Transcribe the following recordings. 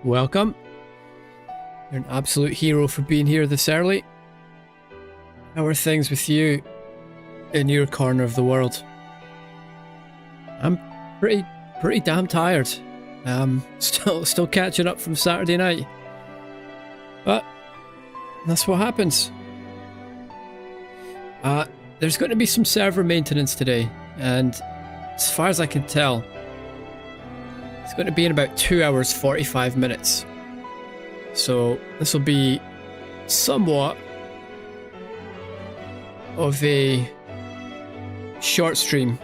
Welcome. You're an absolute hero for being here this early. How are things with you in your corner of the world? I'm pretty damn tired. Still catching up from Saturday night. But that's what happens. There's going to be some server maintenance today, and as far as I can tell, it's going to be in about 2 hours 45 minutes. So this will be somewhat of a short stream,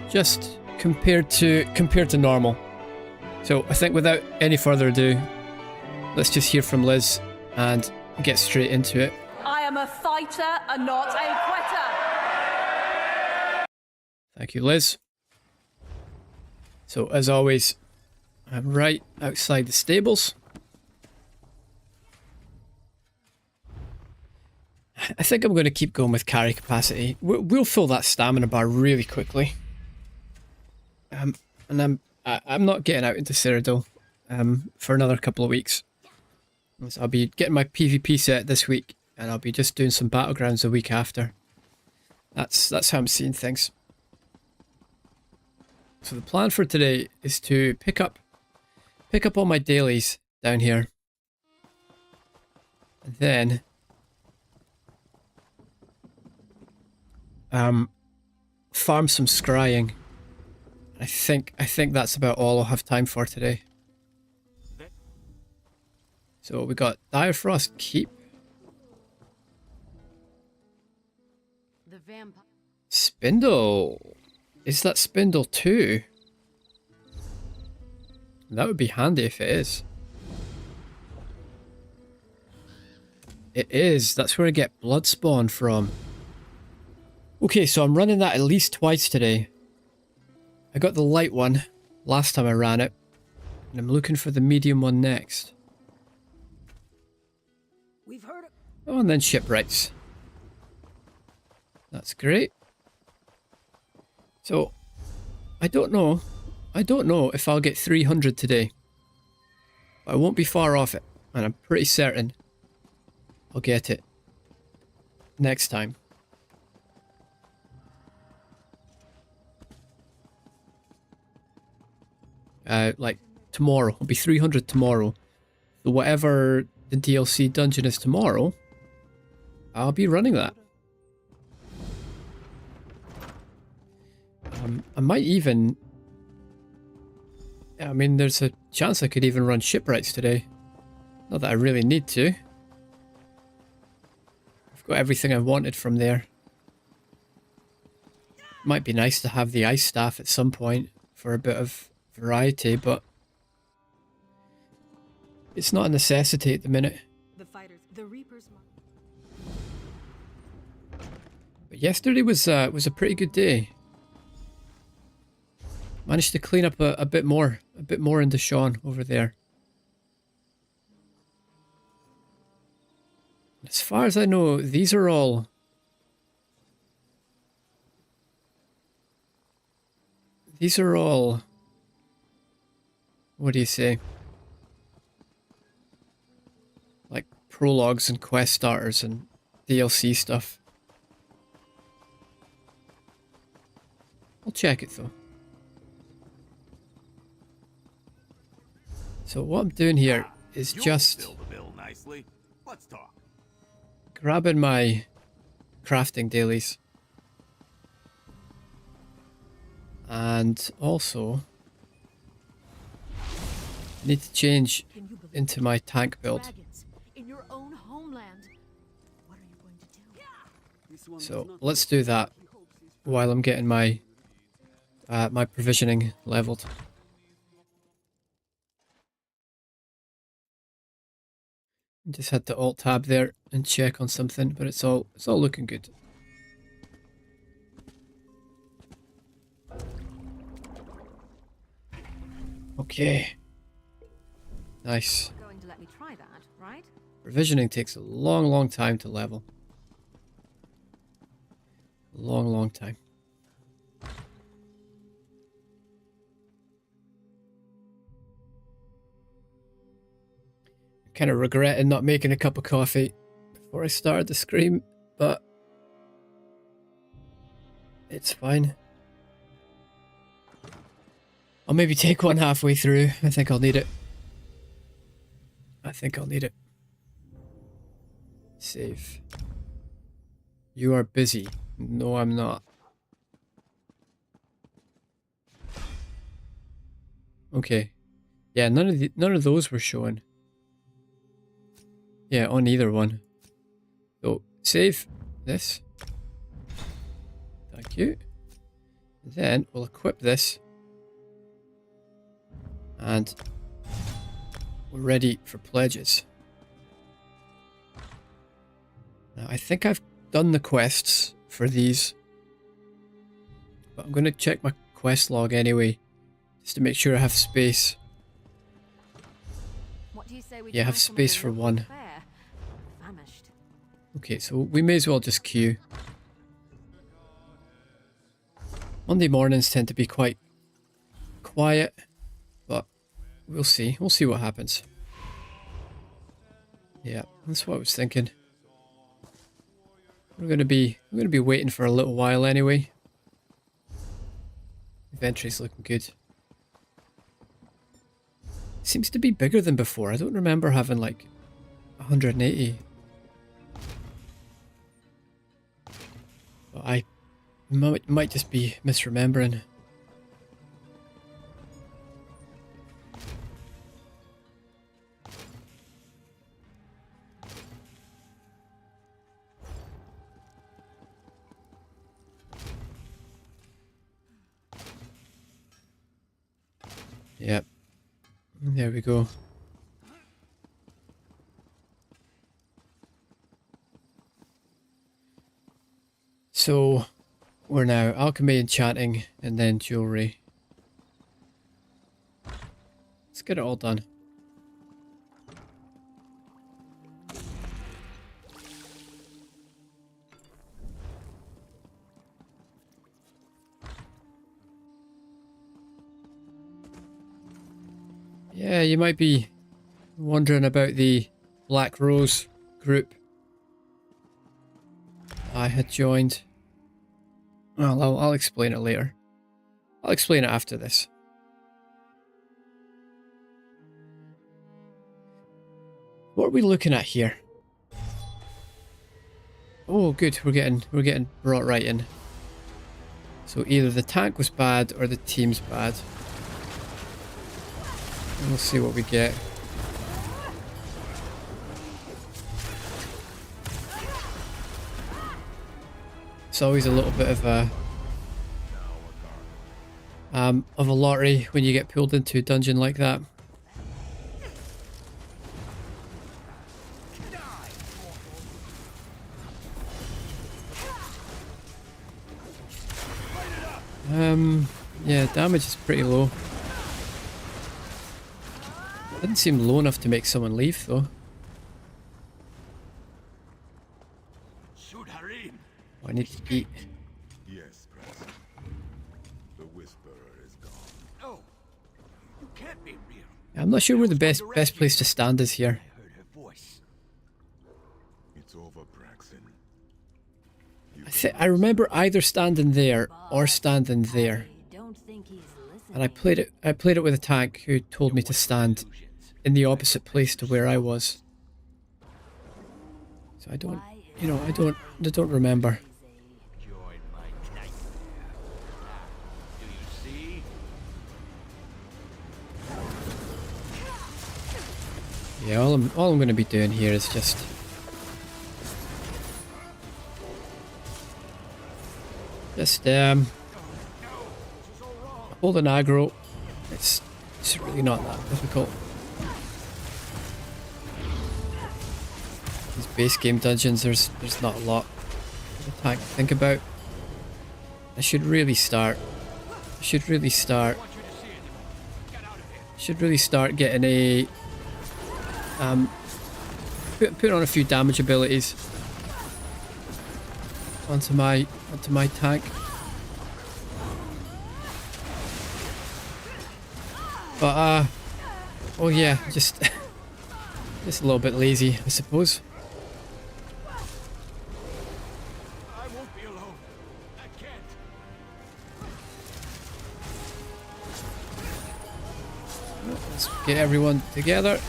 just compared to normal. So I think without any further ado, let's just hear from Liz and get straight into it. I am a fighter and not a quitter. Thank you, Liz. So, as always, I'm right outside the stables. I think I'm going to keep going with carry capacity. We'll fill that stamina bar really quickly. And I'm not getting out into Cyrodiil for another couple of weeks. So I'll be getting my PvP set this week, and I'll be just doing some battlegrounds the week after. That's how I'm seeing things. So the plan for today is to pick up all my dailies down here, and then farm some scrying. I think that's about all I'll have time for today. So we got Direfrost Keep, The vampire. Spindle. Is that Spindle 2? That would be handy if it is. It is. That's where I get Bloodspawn from. Okay, so I'm running that at least twice today. I got the light one last time I ran it, and I'm looking for the medium one next. We've heard it. Oh, and then shipwrights. That's great. So, I don't know if I'll get 300 today. But I won't be far off it, and I'm pretty certain I'll get it next time. Like tomorrow. It'll be 300 tomorrow. So whatever the DLC dungeon is tomorrow, I'll be running that. I might even... I mean, there's a chance I could even run shipwrights today. Not that I really need to. I've got everything I wanted from there. Might be nice to have the ice staff at some point for a bit of variety, but it's not a necessity at the minute. The fighters, the reapers. But yesterday was a pretty good day. Managed to clean up a bit more in Deshawn over there. As far as I know, these are all... What do you say? Like prologues and quest starters and DLC stuff. I'll check it though. So what I'm doing here is just Let's talk. grabbing my crafting dailies. And also, I need to change Can you believe into my tank build. dragons in your own homeland? What are you going to do? So let's do that while I'm getting my my provisioning leveled. Just had to alt tab there and check on something, but it's all looking good. Okay. Nice. Going to let me try that, right? Provisioning takes a long time to level. Long time. Kind of regretting not making a cup of coffee before I started the stream, but it's fine. I'll maybe take one halfway through. I think I'll need it. I think I'll need it. Save. You are busy. No, I'm not. Okay. Yeah, none of those were showing. Yeah, on either one. So, save this. Thank you. Then we'll equip this. And we're ready for pledges. Now, I think I've done the quests for these. But I'm going to check my quest log anyway. Just to make sure I have space. What do you say we Yeah, I try have some of space the for local one. fare? Famished. Okay, so we may as well just queue. Monday mornings tend to be quite quiet, but we'll see. We'll see what happens. Yeah, that's what I was thinking. We're gonna be waiting for a little while anyway. Inventory's looking good. Seems to be bigger than before. I don't remember having like 180. But I might just be misremembering. Yep. There we go. So, we're now alchemy, enchanting, and then jewelry. Let's get it all done. Yeah, you might be wondering about the Black Rose group I had joined. Well, I'll explain it later. I'll explain it after this. What are we looking at here? Oh, good. We're getting brought right in. So either the tank was bad or the team's bad. We'll see what we get. It's always a little bit of a lottery when you get pulled into a dungeon like that. Yeah, damage is pretty low. Didn't seem low enough to make someone leave, though. Shoot Harim. Oh, I need to eat. Yes, President. The Whisperer is gone. Oh, you can't be real. I'm not sure where the best place to stand is here. I heard her voice. It's over, Braxton. I remember either standing there or standing there. Don't think he's listening. And I played it with a tank who told me to stand in the opposite place to where I was. So I don't remember. Join my nightmare. Do you Yeah, all I'm going to be doing here is just hold an aggro. It's really not that difficult. These base game dungeons, there's not a lot of a tank to think about. I should really start getting a put on a few damage abilities onto my tank. But oh yeah, just a little bit lazy, I suppose. I won't be alone. I can't. Let's get everyone together.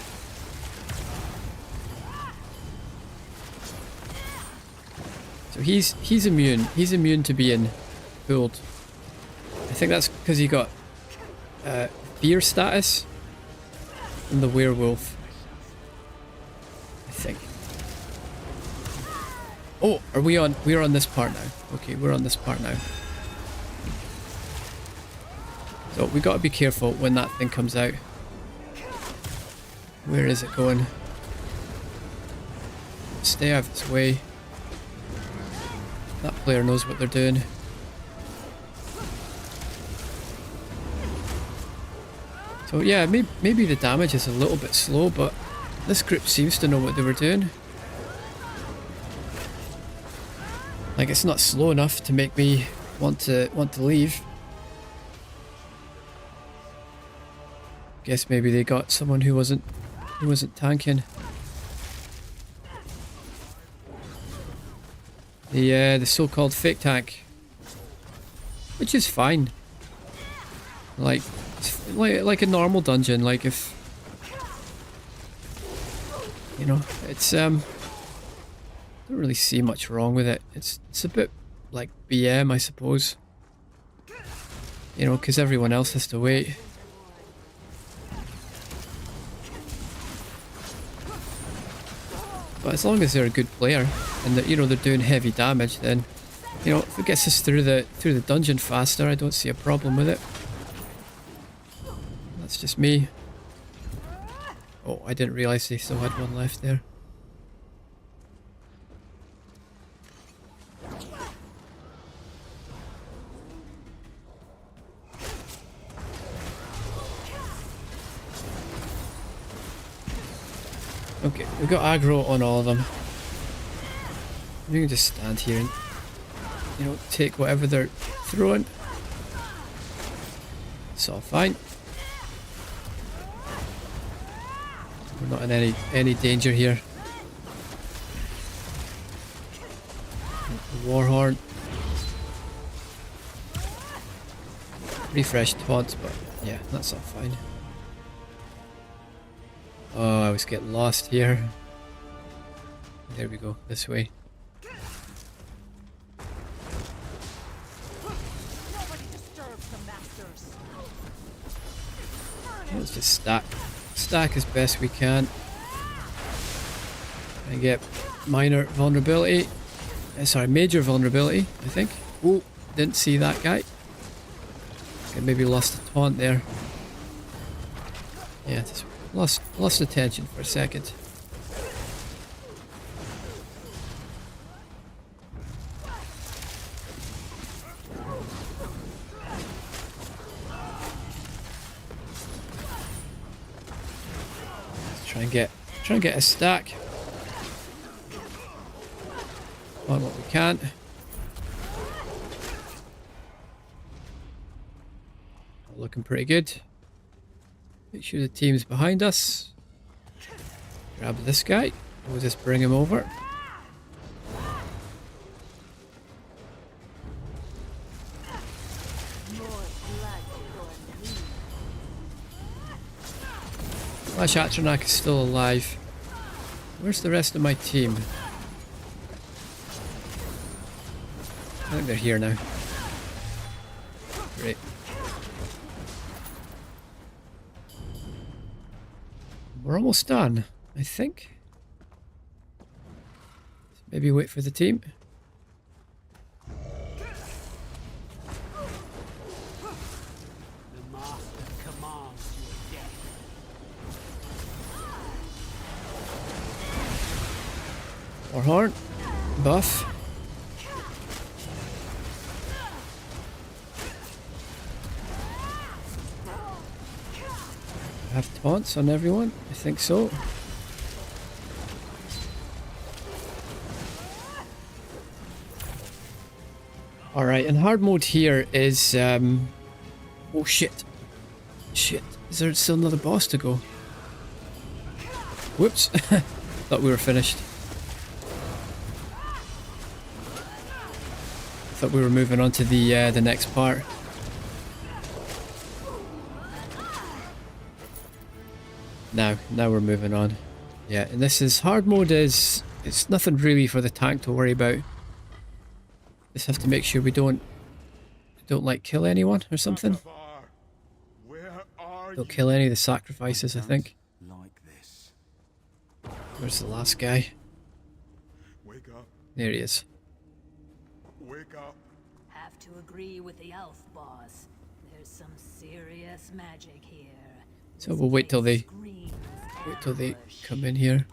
So he's immune. He's immune to being pulled. I think that's because he got fear status from the werewolf. I think. Oh, are we on? We're on this part now. Okay, we're on this part now. So we got to be careful when that thing comes out. Where is it going? Stay out of its way. That player knows what they're doing. So yeah, maybe the damage is a little bit slow, but this group seems to know what they were doing. Like, it's not slow enough to make me want to leave. Guess maybe they got someone who wasn't tanking. The so-called fake tank, which is fine. Like a normal dungeon. Like, if you know, it's don't really see much wrong with it. It's a bit like BM, I suppose. You know, because everyone else has to wait. But as long as they're a good player and that, you know, they're doing heavy damage, then, you know, if it gets us through the dungeon faster, I don't see a problem with it. That's just me. Oh, I didn't realise they still had one left there. Okay, we've got aggro on all of them. We can just stand here and, you know, take whatever they're throwing. It's all fine. We're not in any danger here. Warhorn. Refresh taunts, but yeah, that's all fine. Oh, I always get lost here. There we go, this way. Nobody disturbs the masters. Let's just stack as best we can. And get minor vulnerability. Sorry, major vulnerability, I think. Oh, didn't see that guy. I maybe lost a taunt there. Yeah, just lost attention for a second. Let's try and get a stack on what we can. Looking pretty good. Make sure the team's behind us. Grab this guy. We'll just bring him over. Flash Atronach is still alive. Where's the rest of my team? I think they're here now. Great. We're almost done. I think. Maybe wait for the team. The master commands your death. Warhorn. Buff. Have taunts on everyone? I think so. Alright, and hard mode here is oh shit. Shit. Is there still another boss to go? Whoops. Thought we were finished. Thought we were moving on to the next part. Now we're moving on. Yeah, and this is hard mode is it's nothing really for the tank to worry about. Just have to make sure we don't like kill anyone or something. Safar, where are Don't you? kill any of the sacrifices, I think. Like this. Where's the last guy? Wake up! There he is. Wake up! Have to agree with the elf boss. There's some serious magic here. So we'll wait till they Screams ambush. come in here.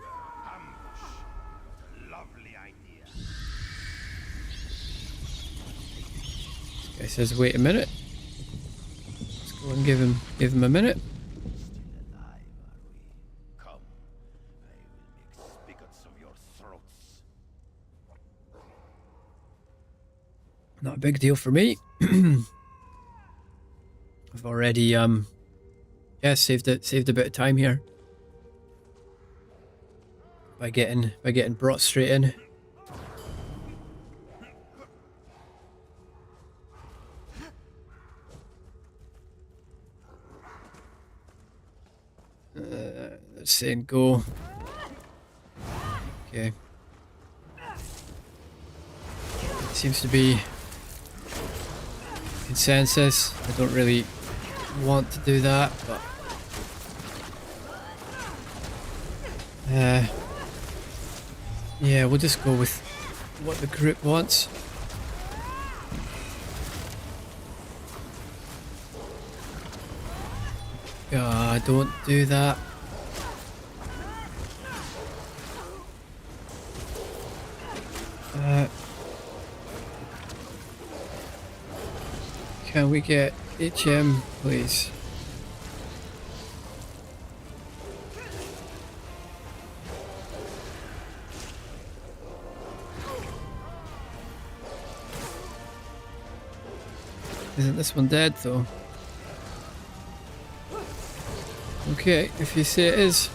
Lovely idea. Guy says wait a minute. Let's go and give him a minute. Still alive, are we? Come. I will make spigots of your throats. Not a big deal for me. I've already saved a bit of time here by getting brought straight in. Let's saying go. Okay. Seems to be consensus. I don't really want to do that, but yeah, we'll just go with what the group wants. Don't do that. Can we get HM, please? Isn't this one dead though? Okay, if you say it is.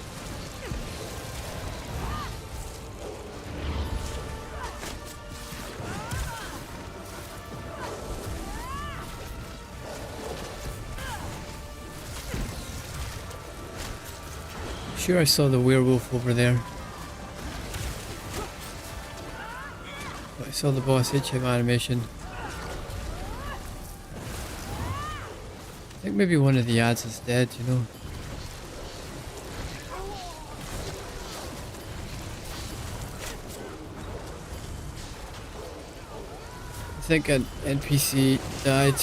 Sure, I saw the werewolf over there. But I saw the boss HM animation. I think maybe one of the ads is dead, you know. I think an NPC died.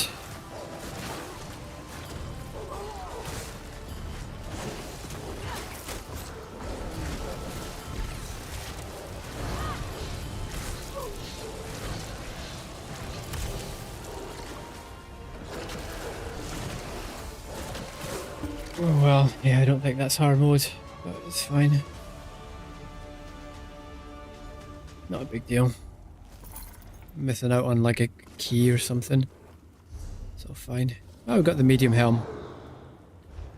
Oh well, yeah, I don't think that's hard mode, but it's fine. Not a big deal. Missing out on like a key or something. So fine. Oh, we've got the medium helm.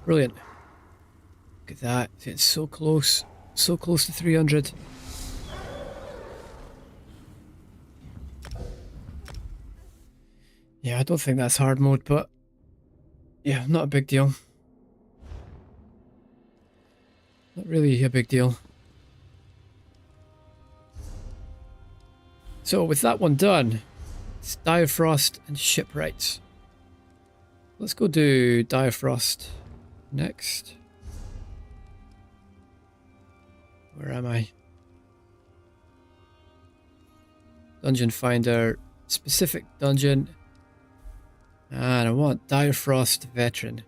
Brilliant. Look at that. It's so close. So close to 300. Yeah, I don't think that's hard mode, but yeah, not a big deal. Not really a big deal. So with that one done, it's Direfrost and Shipwrights. Let's go do Direfrost next. Where am I? Dungeon Finder. Specific dungeon. And I want Dire Frost Veteran.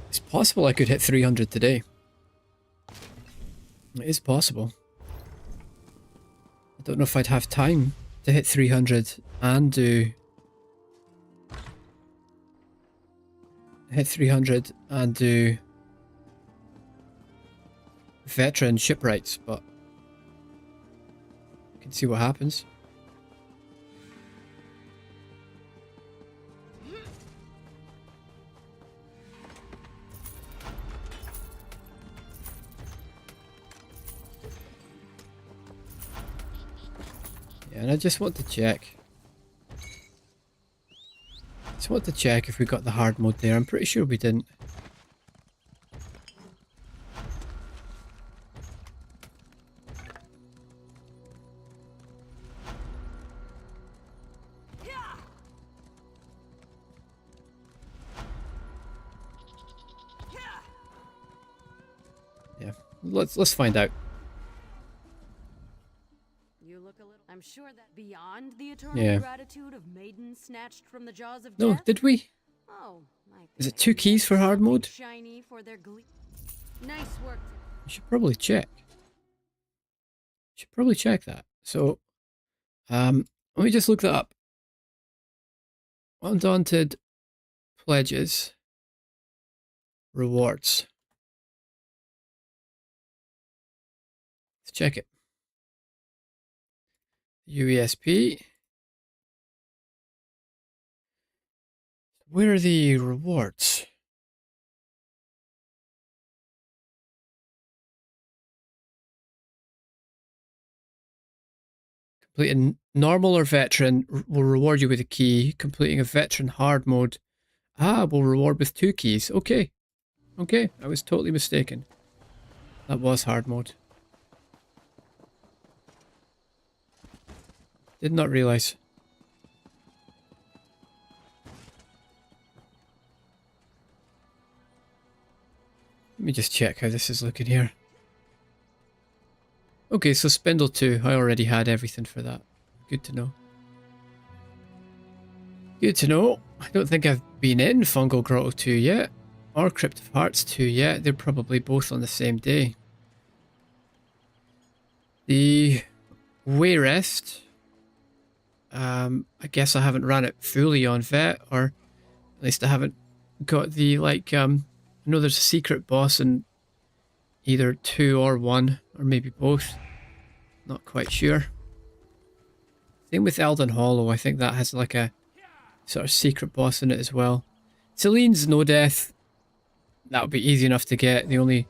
It's possible I could hit 300 today. It is possible. I don't know if I'd have time to hit 300 and do... Hit 300 and do... Veteran shipwrights, but... You can see what happens. And I just want to check. Just want to check if we got the hard mode there. I'm pretty sure we didn't. Yeah, let's find out. I'm sure that beyond the eternal gratitude of maidens snatched from the jaws of death. No, did we? Oh, Is it 2 keys for hard mode? Shiny for their nice work. You should probably check. Should probably check that. So, let me just look that up. Undaunted pledges, rewards. Let's check it. UESP. Where are the rewards? Completing normal or veteran will reward you with a key. Completing a veteran hard mode will reward with 2 keys. Okay. Okay, I was totally mistaken. That was hard mode. Did not realize. Let me just check how this is looking here. Okay, so Spindle 2. I already had everything for that. Good to know. Good to know. I don't think I've been in Fungal Grotto 2 yet. Or Crypt of Hearts 2 yet. They're probably both on the same day. The Wayrest. I guess I haven't ran it fully on Vet, or at least I haven't got the, like, I know there's a secret boss in either 2 or 1, or maybe both. Not quite sure. Same with Elden Hollow, I think that has like a sort of secret boss in it as well. Celine's No Death, that would be easy enough to get. The only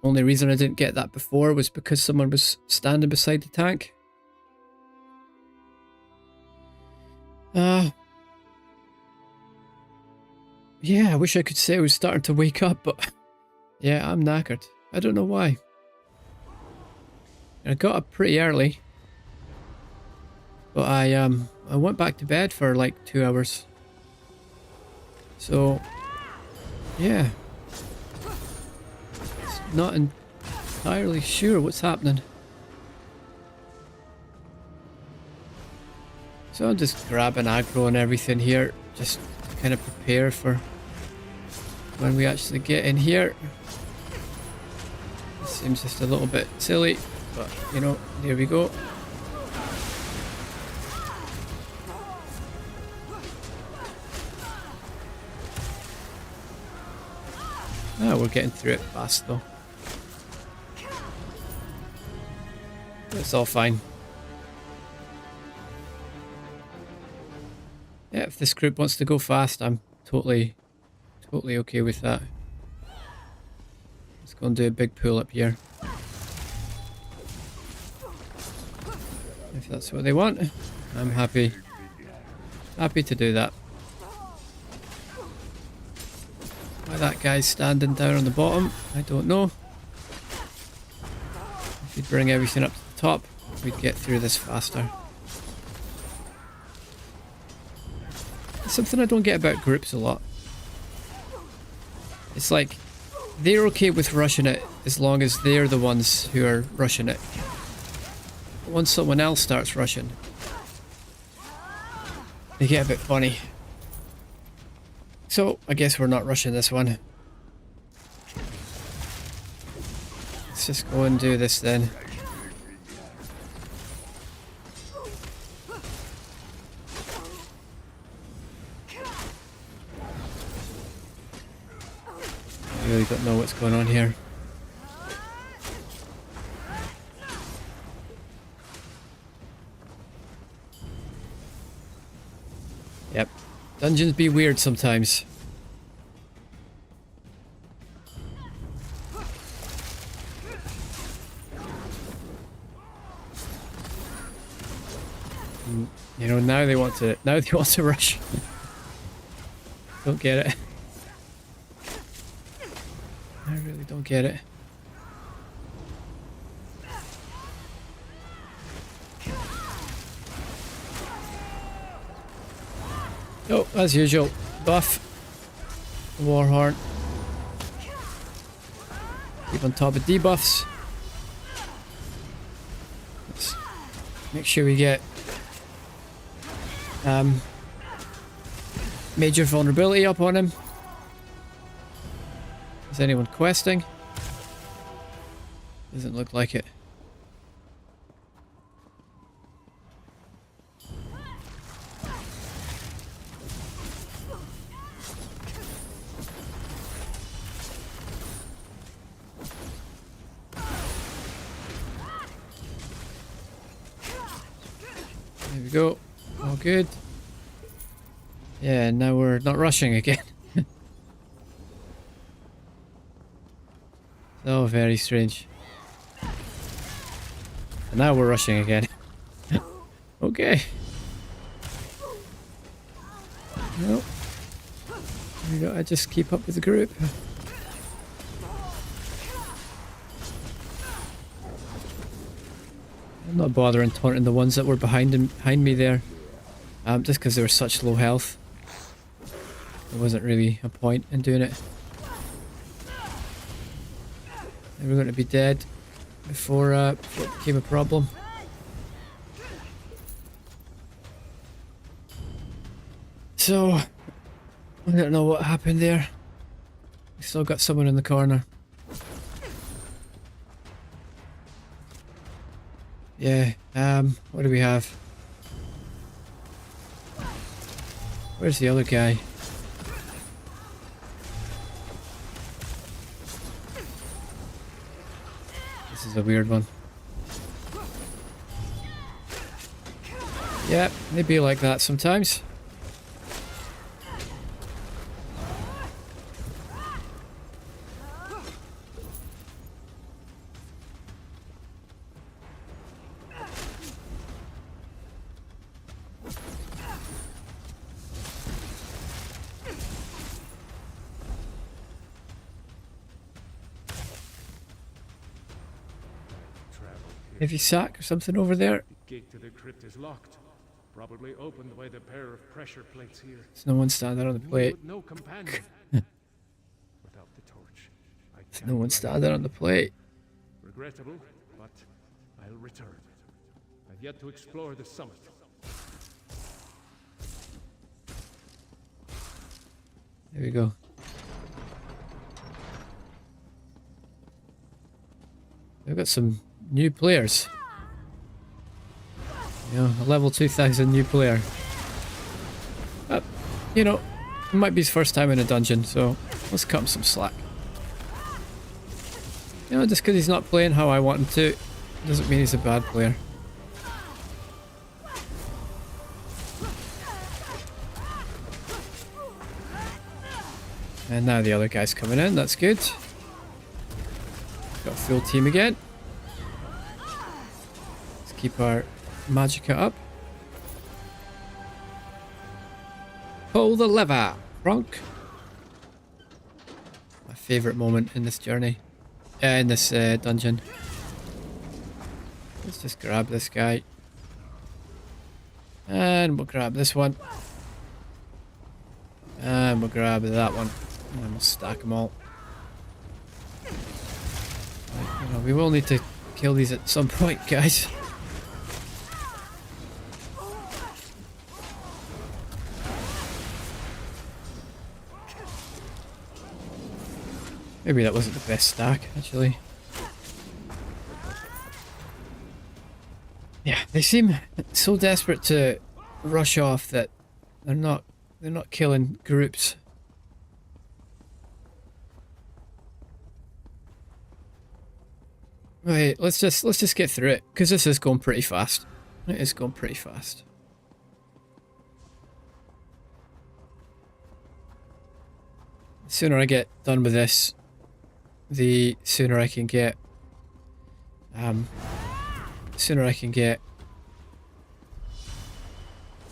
reason I didn't get that before was because someone was standing beside the tank. Yeah, I wish I could say I was starting to wake up, but yeah, I'm knackered. I don't know why. I got up pretty early, but I went back to bed for like 2 hours. So, yeah. It's not entirely sure what's happening. So I'm just grabbing aggro and everything here, just to kind of prepare for when we actually get in here. It seems just a little bit silly, but you know, there we go. We're getting through it fast though. It's all fine. Yeah, if this group wants to go fast, I'm totally okay with that. Let's go and do a big pull up here. If that's what they want, I'm happy to do that. Why that guy's standing down on the bottom, I don't know. If you'd bring everything up to the top, we'd get through this faster. It's something I don't get about groups a lot. It's like they're okay with rushing it as long as they're the ones who are rushing it. But once someone else starts rushing, they get a bit funny. So I guess we're not rushing this one. Let's just go and do this then. I really don't know what's going on here. Yep. Dungeons be weird sometimes. You know, now they want to rush. Don't get it. I really don't get it. Oh, as usual, buff. Warhorn. Keep on top of debuffs. Let's make sure we get major vulnerability up on him. Is anyone questing? Doesn't look like it. There we go. All good. Yeah, now we're not rushing again. So very strange. And now we're rushing again. Okay. No. We gotta just keep up with the group. I'm not bothering taunting the ones that were behind me there. Just because they were such low health. There wasn't really a point in doing it. They were going to be dead before it became a problem. So, I don't know what happened there. We still got someone in the corner. Yeah, what do we have? Where's the other guy? This is a weird one. Yeah, they be like that sometimes. Heavy sack or something over there. The gate to the crypt is locked. Probably opened by the pair of pressure plates here. There's no one standing on the plate. No companion. Without the torch, There's no one standing on the plate. Regrettable, but I'll return. I've yet to explore the summit. There we go. We've got some new players. You know, a level 2000 new player. You know, it might be his first time in a dungeon, so let's cut him some slack. You know, just because he's not playing how I want him to, doesn't mean he's a bad player. And now the other guy's coming in, that's good. Got a full team again. Let's keep our magicka up. Pull the lever, Bronk. My favourite moment in this journey. In this dungeon. Let's just grab this guy. And we'll grab this one. And we'll grab that one. And we'll stack them all. Well, we will need to kill these at some point, guys. Maybe that wasn't the best stack, actually. Yeah, they seem so desperate to rush off that they're not killing groups. Right, let's just get through it, because this is going pretty fast. It is going pretty fast. The sooner I get done with this, the sooner I can get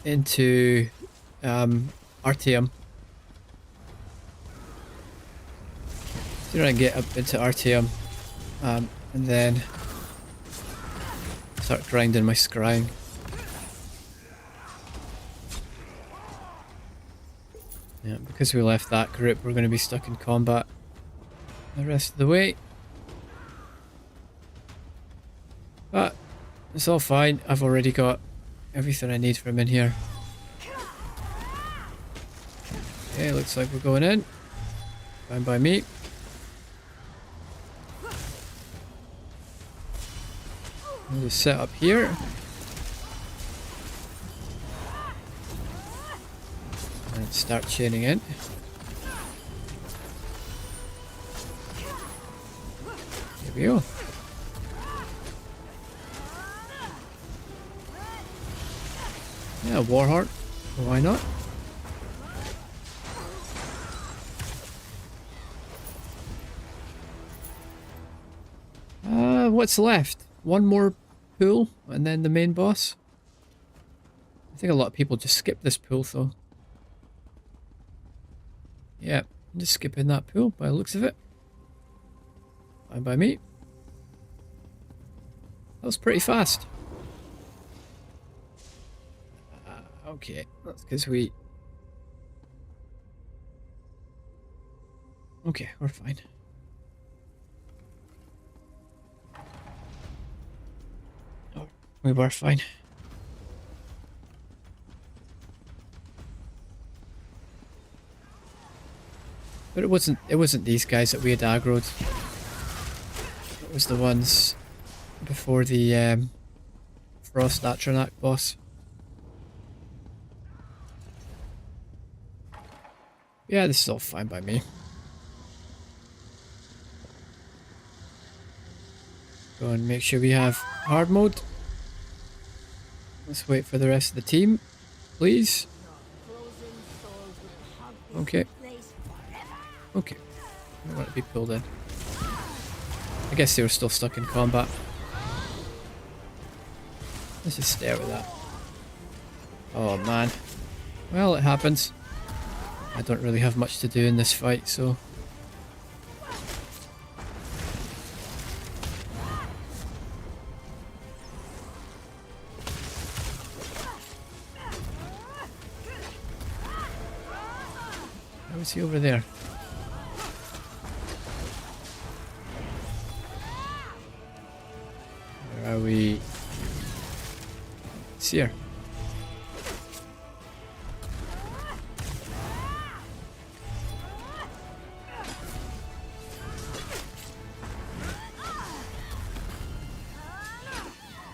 into Artyom. Sooner I can get up into Artyom, and then start grinding my scrying. Yeah, because we left that group, we're going to be stuck in combat the rest of the way. But it's all fine. I've already got everything I need from in here. Okay, looks like we're going in. Fine by me. I'll just set up here. And start chaining in. Here we go. Yeah, Warheart. Why not? What's left? One more pool and then the main boss. I think a lot of people just skip this pool though. Yeah, I'm just skipping that pool by the looks of it. Fine by me. That was pretty fast. Okay, that's because we... Okay, we're fine. Oh, we were fine. But it wasn't these guys that we had aggroed. It was the ones before the Frost Atronach boss. Yeah, this is all fine by me. Go and make sure we have hard mode. Let's wait for the rest of the team, please. Okay. Okay. I don't want to be pulled in. I guess they were still stuck in combat. Let's just stay out with that. Oh man. Well, it happens. I don't really have much to do in this fight, so... How is he over there? Where are we? It's here.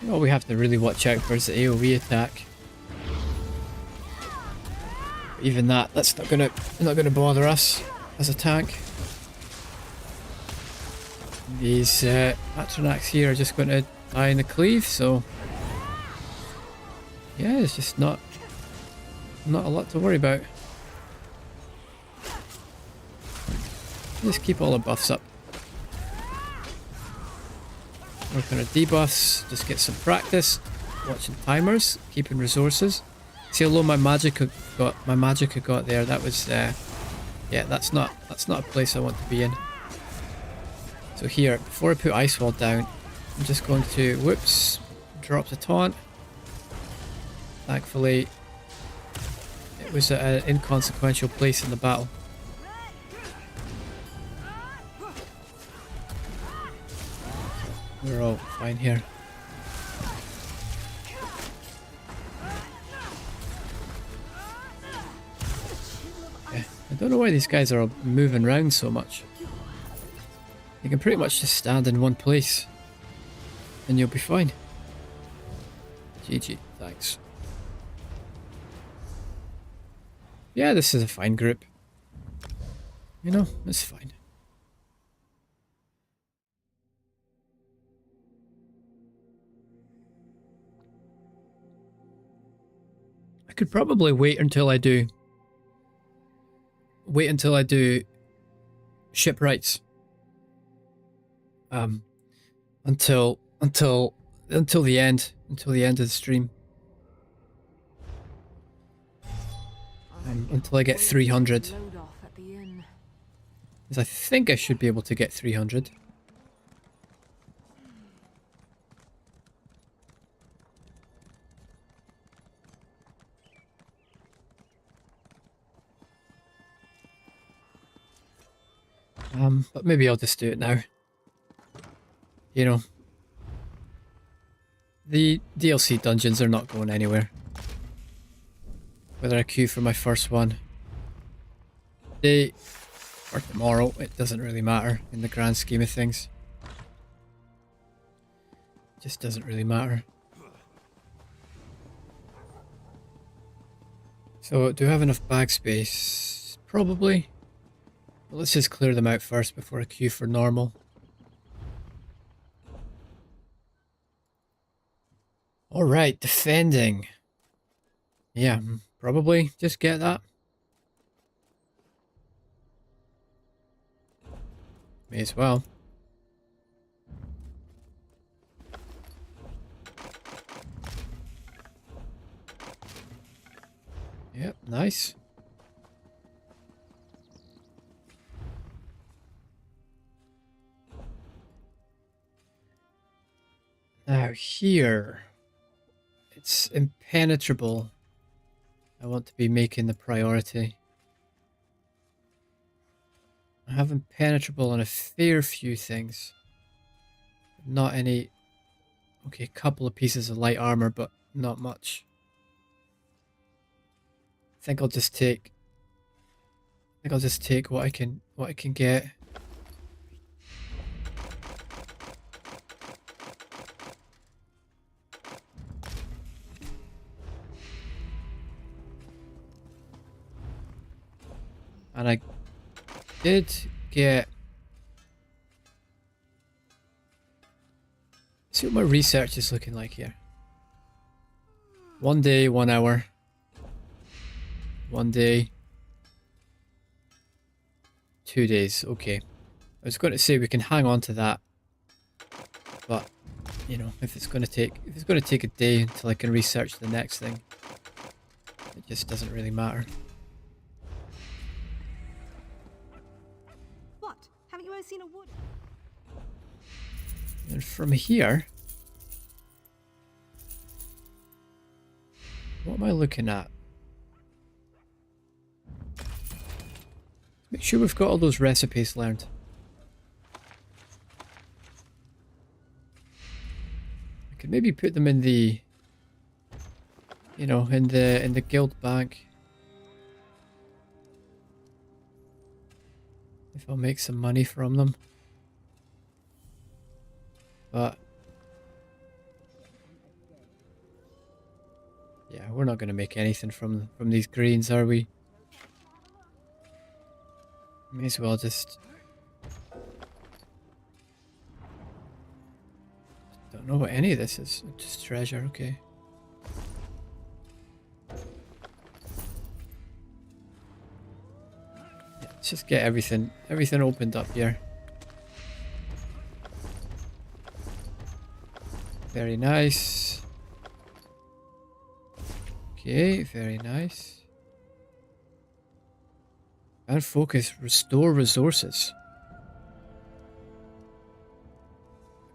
All we have to really watch out for is the AoE attack. Even that's not gonna bother us as a tank. These Atronachs here are just going to die in the cleave, so yeah, it's just not a lot to worry about. Just keep all the buffs up. Work on our debuffs, just get some practice, watching timers, keeping resources. See how low my magic had got there. That was yeah, that's not a place I want to be in. So here, before I put Ice Wall down, I'm just going to whoops, drop the taunt. Thankfully it was at an inconsequential place in the battle. we're all fine here. Yeah, I don't know why these guys are all moving around so much. You can pretty much just stand in one place and you'll be fine. GG, thanks. Yeah, this is a fine group. You know, it's fine. I could probably wait until I do shipwrights. Until the end of the stream. Until I get 300. Load off at the inn. Because I think I should be able to get 300. But maybe I'll just do it now. You know, the DLC dungeons are not going anywhere. Whether I queue for my first one today or tomorrow, it doesn't really matter in the grand scheme of things. It just doesn't really matter. So, do I have enough bag space? Probably. But let's just clear them out first before I queue for normal. Alright, defending. Yeah, probably just get that. May as well. Yep, nice. Now here, it's impenetrable. I want to be making the priority. I have impenetrable on a fair few things. Not any... Okay, a couple of pieces of light armor, but not much. I think I'll just take what I can get. And I did get... See what my research is looking like here. 1 day, 1 hour. 1 day. 2 days, okay. I was going to say we can hang on to that. But, you know, if it's going to take a day until I can research the next thing, it just doesn't really matter. Haven't you ever seen a wood? And from here, what am I looking at? Make sure we've got all those recipes learned. I could maybe put them in the, you know, in the guild bank. If I'll make some money from them. But yeah, we're not going to make anything from these greens, are we? May as well just... Don't know what any of this is. Just treasure, okay. Let's just get everything opened up here. Very nice. Okay, very nice. And focus, restore resources.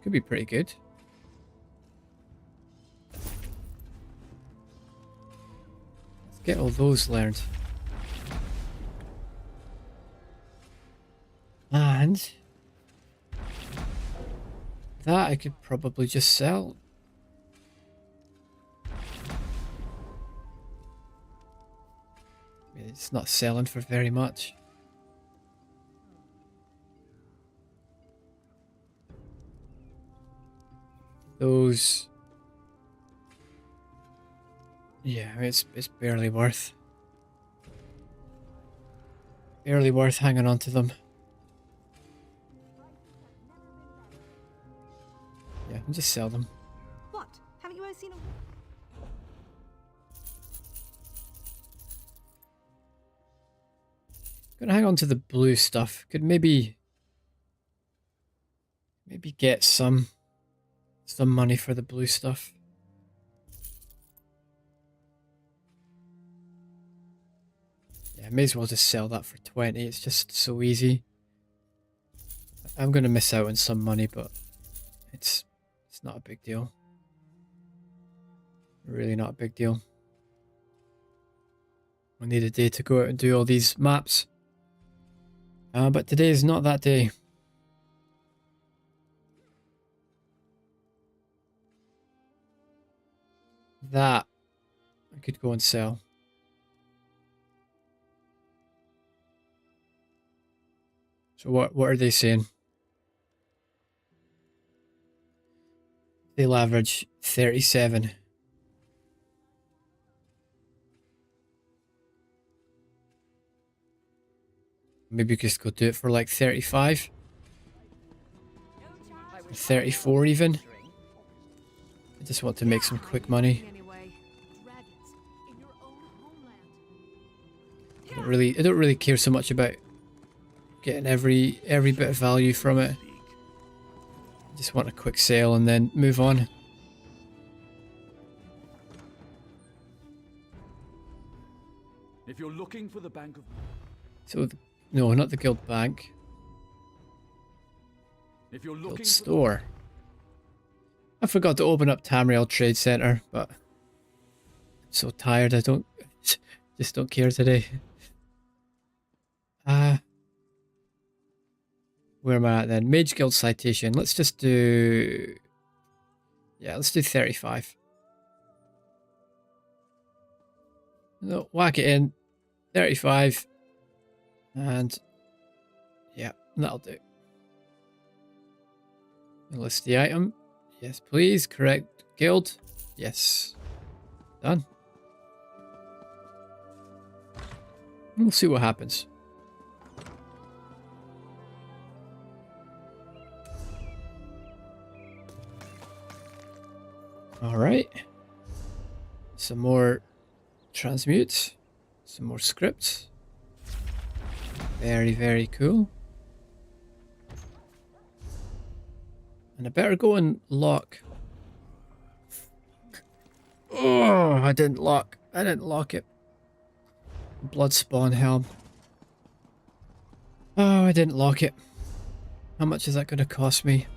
Could be pretty good. Let's get all those learned. And That I could probably just sell. It's not selling for very much. Those... Yeah, it's barely worth. Barely worth hanging on to them. Yeah, I'll just sell them. What? Haven't you ever seen a... Gonna hang on to the blue stuff. Could maybe get some money for the blue stuff. Yeah, I may as well just sell that for 20. It's just so easy. I'm gonna miss out on some money, but it's not a big deal. Really not a big deal. I need a day to go out and do all these maps. But today is not that day. That I could go and sell. So what are they saying? They'll average 37. Maybe just go do it for like 35. 34 even. I just want to make some quick money. I don't really care so much about getting every bit of value from it. I just want a quick sale and then move on. If you're looking for the Bank of... So, no, not the guild bank. If you're Guild looking store. I forgot to open up Tamriel Trade Center, but I'm so tired. I just don't care today. Where am I at then? Mage Guild citation. Let's just do... Yeah, let's do 35. No, whack it in. 35. And... Yeah, that'll do. List the item. Yes, please. Correct guild. Yes. Done. We'll see what happens. Alright. Some more transmutes. Some more scripts. Very, very cool. And I better go and lock. Oh, I didn't lock it. Bloodspawn helm. Oh, I didn't lock it. How much is that going to cost me?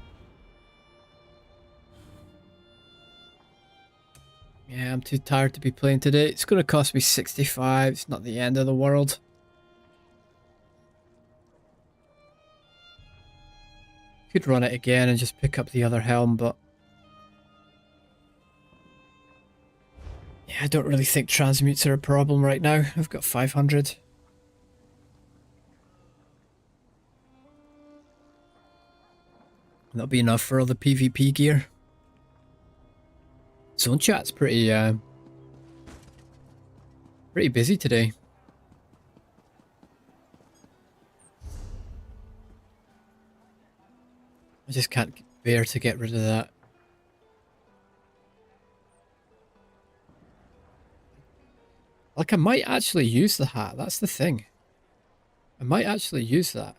Yeah, I'm too tired to be playing today. It's going to cost me 65. It's not the end of the world. Could run it again and just pick up the other helm, but... Yeah, I don't really think transmutes are a problem right now. I've got 500. That'll be enough for all the PvP gear. Zone chat's pretty busy today. I just can't bear to get rid of that. Like, I might actually use the hat. That's the thing. I might actually use that.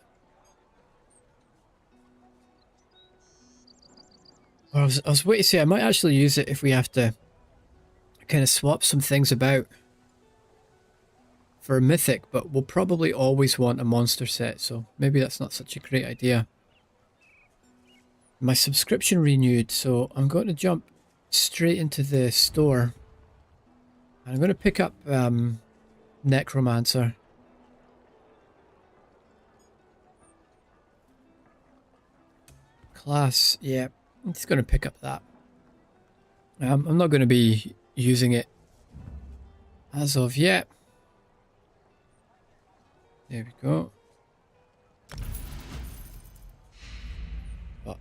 Or I was waiting to say I might actually use it if we have to kind of swap some things about for a mythic, but we'll probably always want a monster set, so maybe that's not such a great idea. My subscription renewed, so I'm going to jump straight into the store. I'm going to pick up Necromancer. Class, yeah. I'm just going to pick up that. I'm not going to be using it as of yet. There we go. But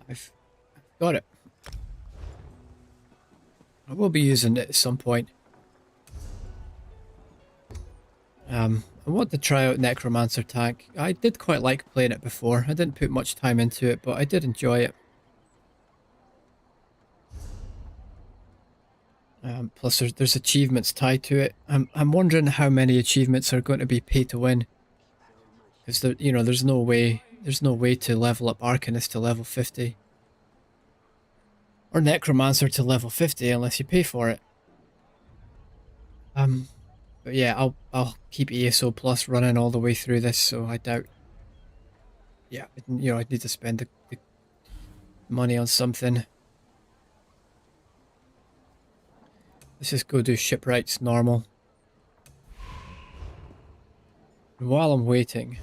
I've got it. I will be using it at some point. I want to try out Necromancer Tank. I did quite like playing it before. I didn't put much time into it, but I did enjoy it. Plus there's achievements tied to it. I'm wondering how many achievements are going to be pay to win. Because there's no way to level up Arcanist to level 50. Or Necromancer to level 50 unless you pay for it. But yeah, I'll keep ESO Plus running all the way through this, so I doubt. Yeah, I'd need to spend the money on something. Let's just go do shipwrights normal. And while I'm waiting,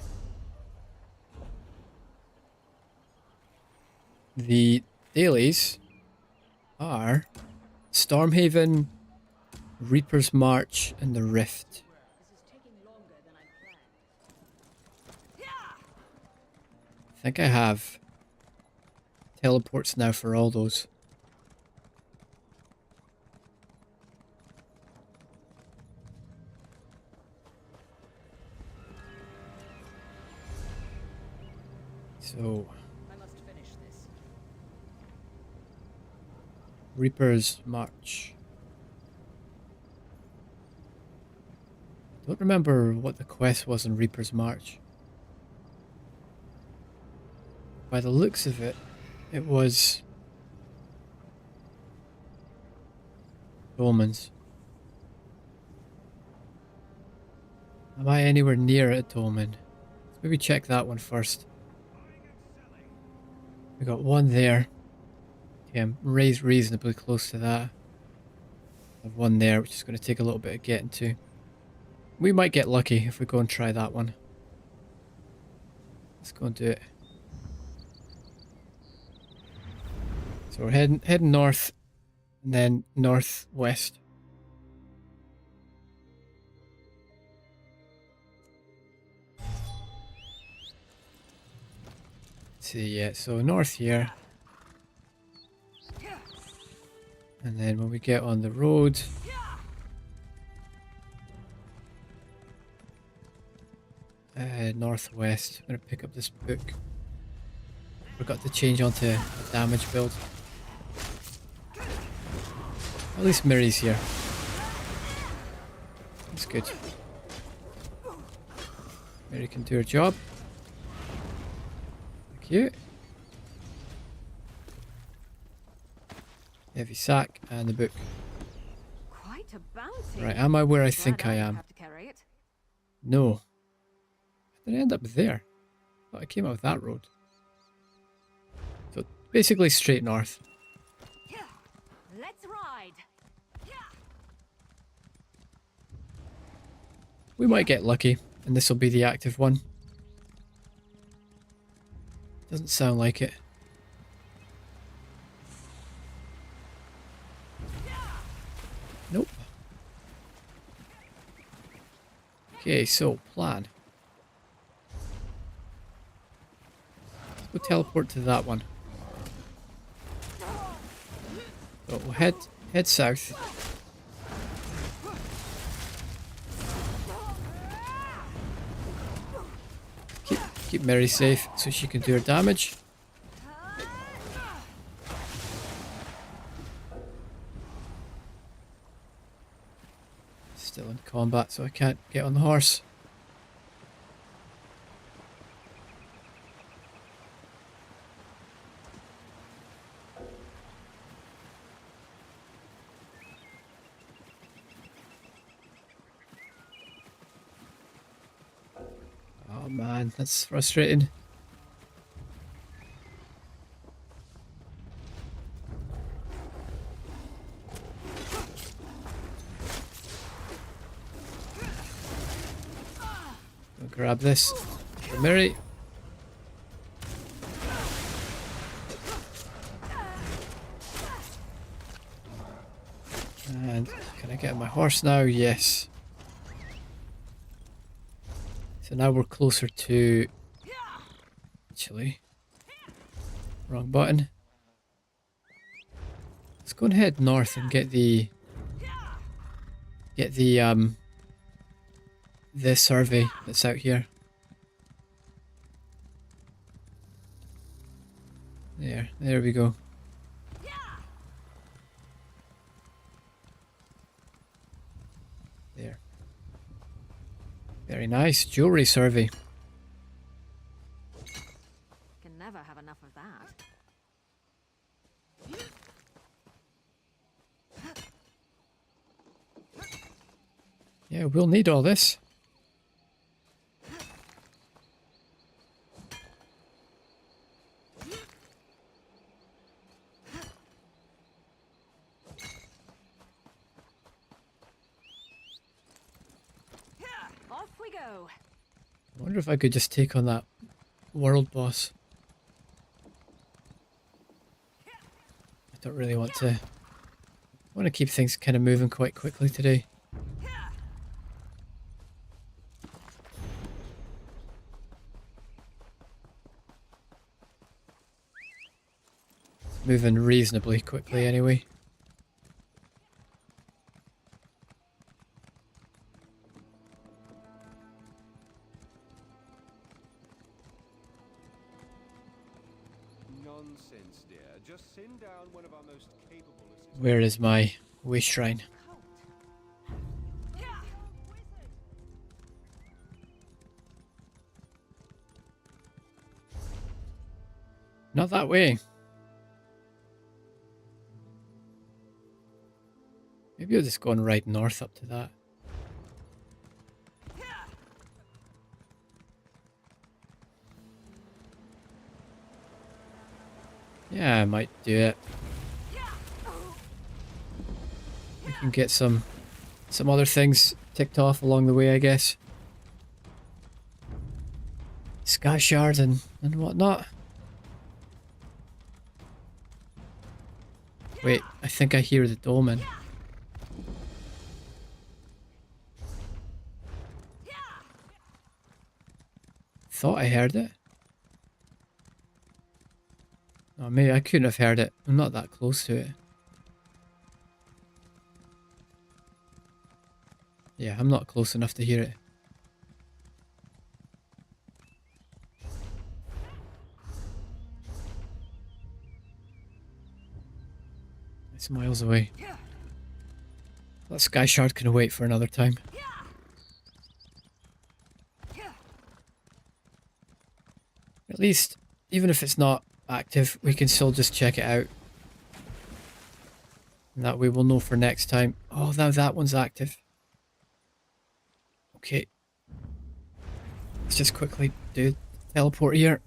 the dailies are Stormhaven, Reaper's March, and the Rift. I think I have teleports now for all those. So, I must finish this. Reaper's March. I don't remember what the quest was in Reaper's March. By the looks of it, it was Dolmen's. Am I anywhere near a Dolmen? Let's maybe check that one first. We got one there. Okay, I'm reasonably close to that. I have one there, which is going to take a little bit of getting to. We might get lucky if we go and try that one. Let's go and do it. So we're heading north, and then northwest. Let's see, yeah, so north here. And then when we get on the road, northwest. I'm going to pick up this book. Forgot to change onto a damage build. At least Miri's here. That's good. Miri can do her job. Thank you. Heavy sack and the book. Quite a bounty. Right, am I where I think Glad I don't am? have to carry it. No. Did I end up there? Thought I came out of that road. So basically straight north. Let's ride. We might get lucky, and this will be the active one. Doesn't sound like it. Nope. Okay, so plan. Let's go teleport to that one. So we'll head south. Keep Mary safe so she can do her damage. Still in combat, so I can't get on the horse. Oh man, that's frustrating. Go grab this for Mary. Can I get on my horse now? Yes. So now we're closer to... Actually, wrong button. Let's go and head north and get the survey that's out here. There we go. There. Very nice. Jewelry survey. Can never have enough of that. Yeah, we'll need all this. Off we go. I wonder if I could just take on that world boss. I don't really want to. I want to keep things kind of moving quite quickly today. Moving reasonably quickly anyway. Nonsense, dear. Just send down one of our most capable assistants. Where is my wish shrine? Not that way. Maybe I'll just go and ride north up to that. Yeah, I might do it. We can get some other things ticked off along the way, I guess. Sky shard and whatnot. Wait, I think I hear the dolmen. Thought I heard it. Oh, maybe I couldn't have heard it. I'm not that close to it. Yeah, I'm not close enough to hear it. It's miles away. That sky shard can wait for another time. At least, even if it's not active, we can still just check it out. And that way we'll know for next time. Oh, now that one's active. Okay. Let's just quickly do teleport here.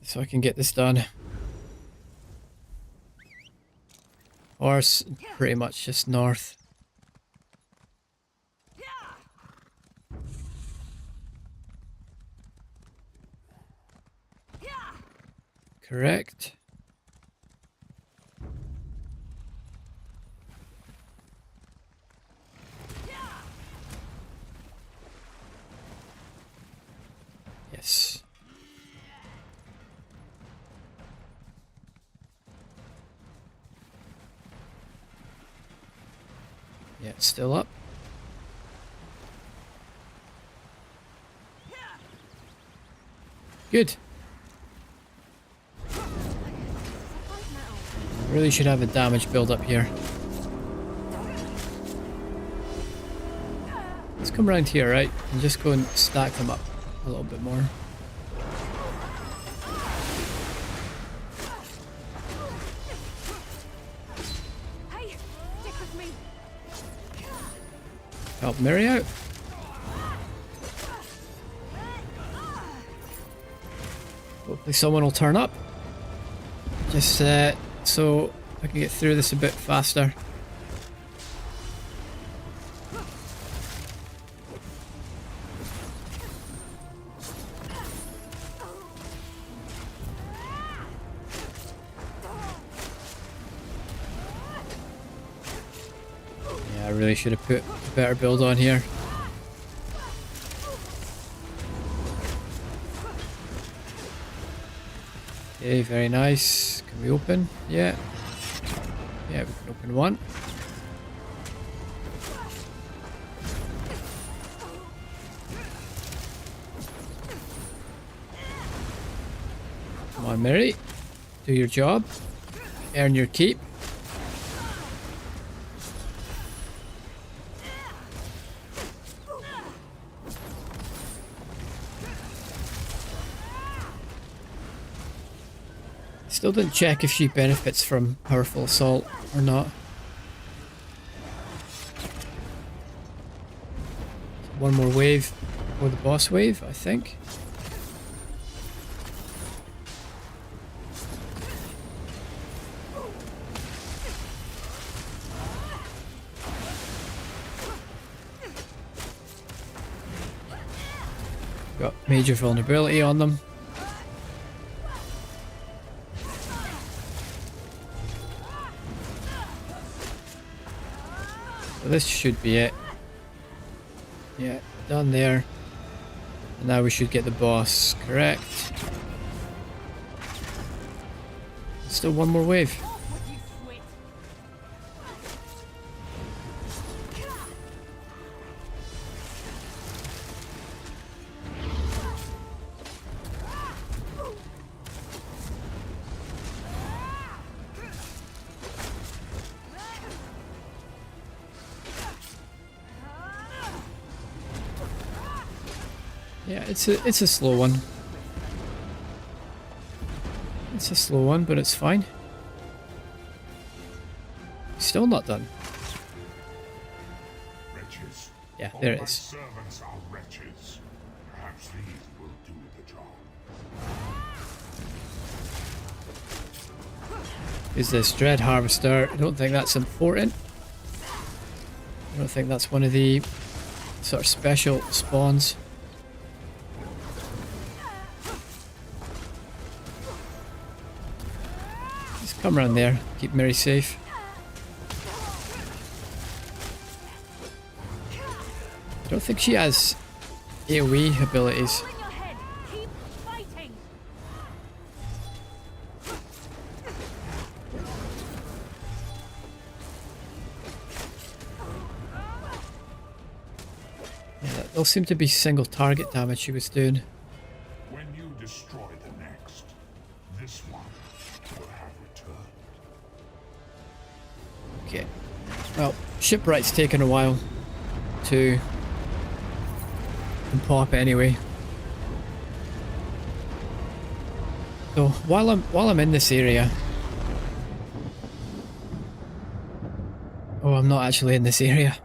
So I can get this done. Or pretty much just north. Correct. Yes. Yeah, it's still up. Good. Really should have a damage build up here. Let's come around here, right? And just go and stack them up a little bit more. Hey, stick with me. Help Mary out. Hopefully someone will turn up. Just so I can get through this a bit faster. really should have put a better build on here. Okay, very nice. Can we open? Yeah. Yeah, we can open one. Come on, Mary. Do your job. Earn your keep. Still didn't check if she benefits from powerful assault or not. One more wave for the boss wave, I think. Got major vulnerability on them. So this should be it. Yeah, done there. And now we should get the boss, correct? Still one more wave. Yeah, it's a slow one. It's a slow one, but it's fine. Still not done. Wretches. Yeah, All there it my is. servants are wretches. Perhaps these will do the job. Is this Dread Harvester? I don't think that's important. I don't think that's one of the sort of special spawns. Just come around there, keep Mary safe. I don't think she has AoE abilities. Hold your head. Keep fighting. Yeah, they'll seem to be single target damage she was doing. When you destroy the next, this one will have returned. Okay. Well, Shipwright's taken a while to pop anyway. So while I'm in this area, oh, I'm not actually in this area.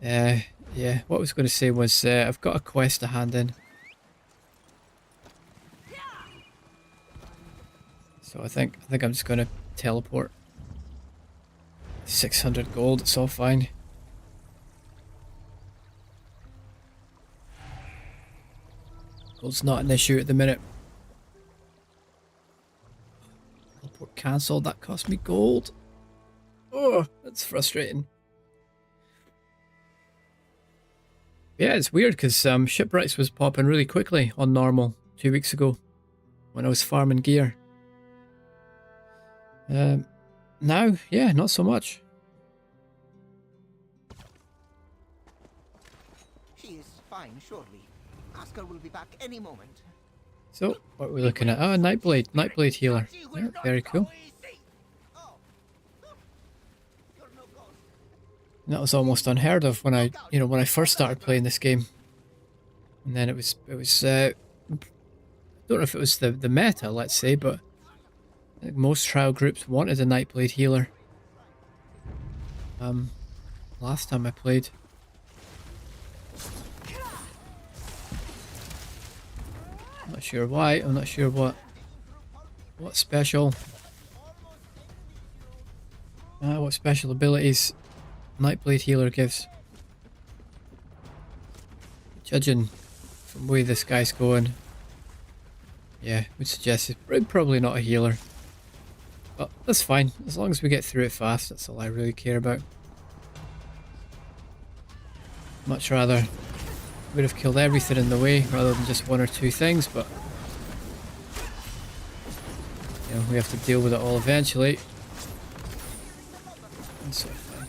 Yeah. What I was going to say was I've got a quest to hand in. So I think I'm just going to teleport. 600 gold. It's all fine. Gold's not an issue at the minute. Teleport cancelled. That cost me gold. Oh, that's frustrating. Yeah, it's weird because Shipwrights was popping really quickly on normal 2 weeks ago when I was farming gear. Now, yeah, not so much. She is fine, surely. Oscar will be back any moment. So, what are we looking at? Oh, Nightblade. Nightblade healer. Yeah, very cool. And that was almost unheard of when I first started playing this game. And then it was I don't know if it was the meta, let's say, but I think most trial groups wanted a Nightblade healer. Last time I played. I'm not sure why, I'm not sure what special abilities Nightblade healer gives. Judging from the way this guy's going, yeah, would suggest it's probably not a healer. But that's fine, as long as we get through it fast, that's all I really care about. Much rather would have killed everything in the way rather than just one or two things, but you know, we have to deal with it all eventually. And so fine.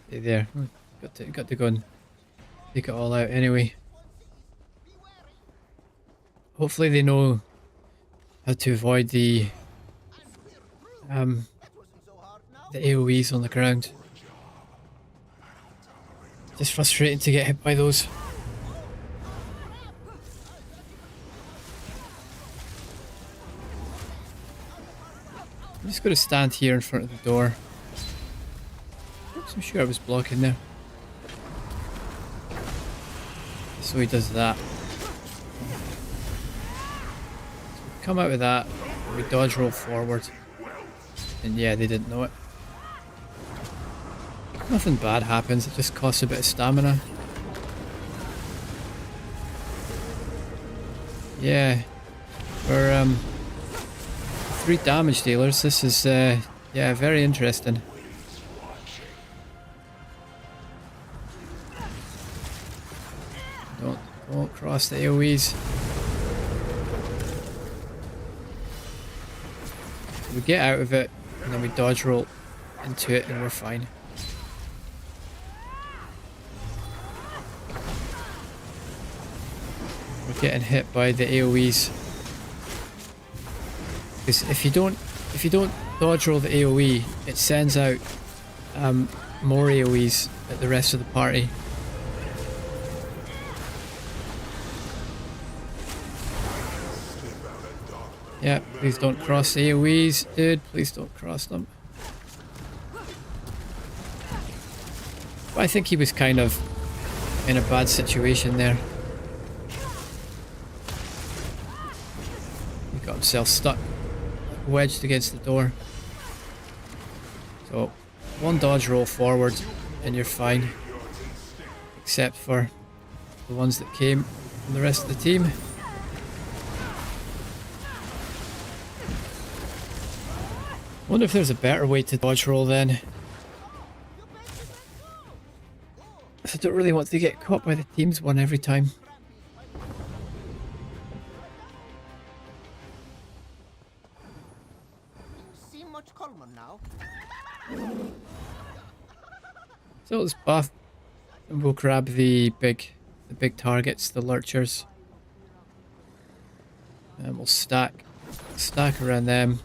Stay there. Got to go and take it all out anyway. Hopefully they know how to avoid the AoEs on the ground. Just frustrating to get hit by those. I'm just going to stand here in front of the door. Oops, I'm sure I was blocking there. So he does that. Come out with that, we dodge roll forward, and yeah, they didn't know it. Nothing bad happens, it just costs a bit of stamina. Yeah, we're 3 damage dealers. This is yeah, very interesting. Don't cross the AoEs. We get out of it, and then we dodge roll into it, and we're fine. We're getting hit by the AoEs. Because if you don't dodge roll the AoE, it sends out more AoEs at the rest of the party. Yeah, please don't cross the AoEs, dude. Please don't cross them. But I think he was kind of in a bad situation there. He got himself stuck, wedged against the door. So, one dodge roll forward and you're fine. Except for the ones that came from the rest of the team. Wonder if there's a better way to dodge roll then. I don't really want to get caught by the team's one every time. Seem much calmer now. So let's buff and we'll grab the big targets, the lurchers. And we'll stack around them.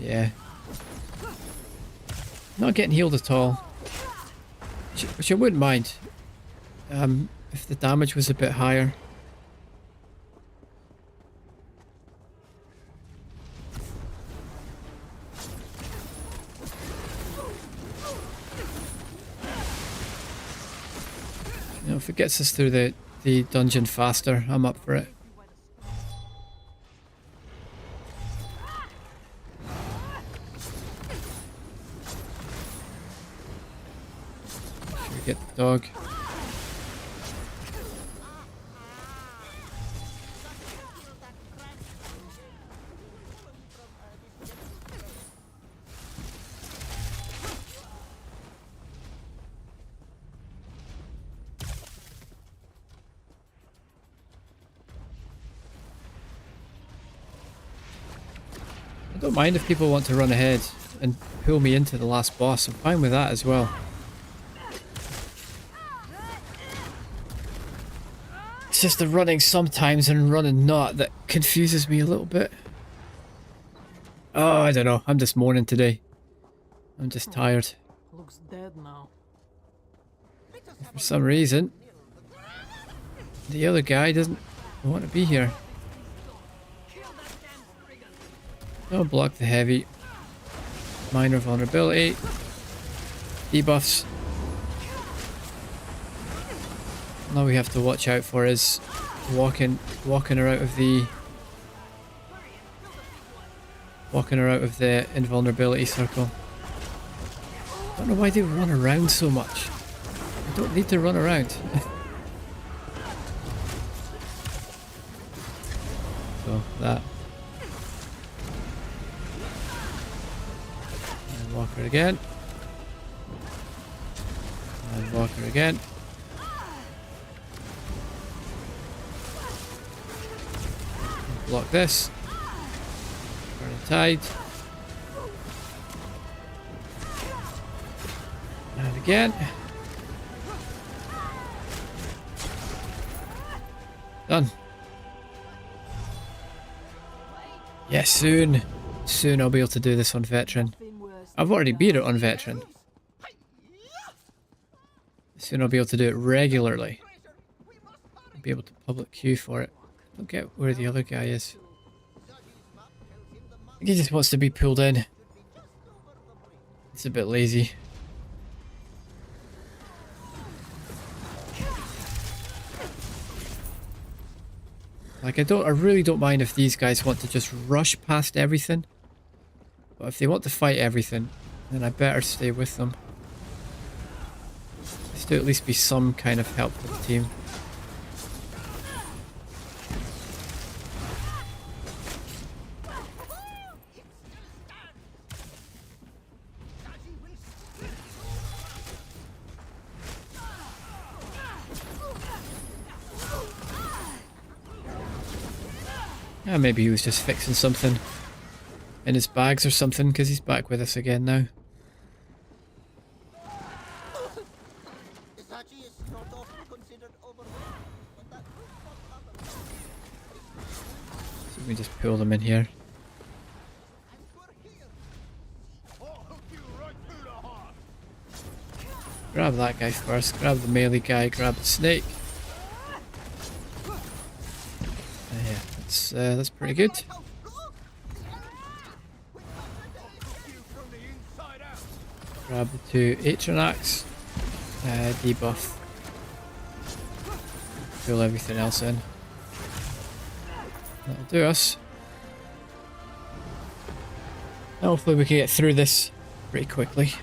Yeah. Not getting healed at all. Which I wouldn't mind. If the damage was a bit higher. You know, if it gets us through the dungeon faster, I'm up for it. Get the dog. I don't mind if people want to run ahead and pull me into the last boss. I'm fine with that as well. It's just the running sometimes and running not that confuses me a little bit. Oh, I don't know. I'm just mourning today. I'm just tired. Looks dead now. For some reason, the other guy doesn't want to be here. Don't block the heavy. Minor vulnerability. Debuffs. All we have to watch out for is walking her out of the invulnerability circle. I don't know why they run around so much. I don't need to run around. So that. And Walker again. And Walker again. Block this. Burn the tide. And again. Done. Yes, soon. Soon I'll be able to do this on veteran. I've already beat it on veteran. Soon I'll be able to do it regularly. I'll be able to public queue for it. I don't get where the other guy is. I think he just wants to be pulled in. It's a bit lazy. Like I really don't mind if these guys want to just rush past everything. But if they want to fight everything, then I better stay with them. Just to at least be some kind of help for the team. Yeah, maybe he was just fixing something in his bags or something, because he's back with us again now. So we just pull them in here. Grab that guy first, grab the melee guy, grab the snake. Yeah, that's pretty good. Grab the two Atrionax, debuff. Pull everything else in. That'll do us. Hopefully we can get through this pretty quickly.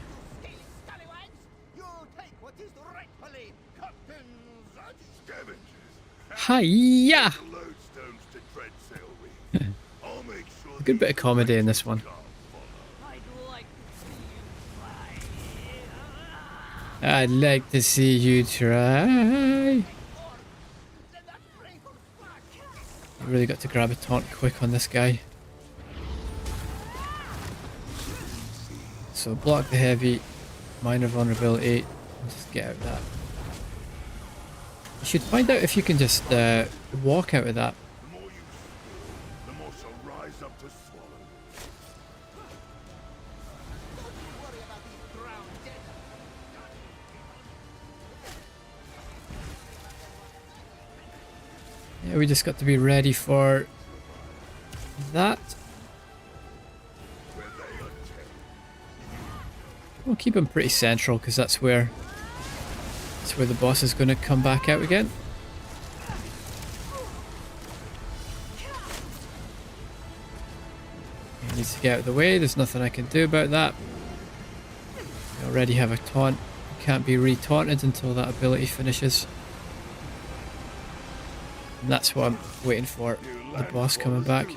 Hiya! A good bit of comedy in this one. I'd like to see you try. You really got to grab a taunt quick on this guy. So block the heavy, minor vulnerability, and just get out of that. You should find out if you can just walk out of that. Yeah, we just got to be ready for that. We'll keep him pretty central because that's where the boss is going to come back out again. He needs to get out of the way. There's nothing I can do about that. I already have a taunt. He can't be re-taunted until that ability finishes. And that's what I'm waiting for, the boss coming back.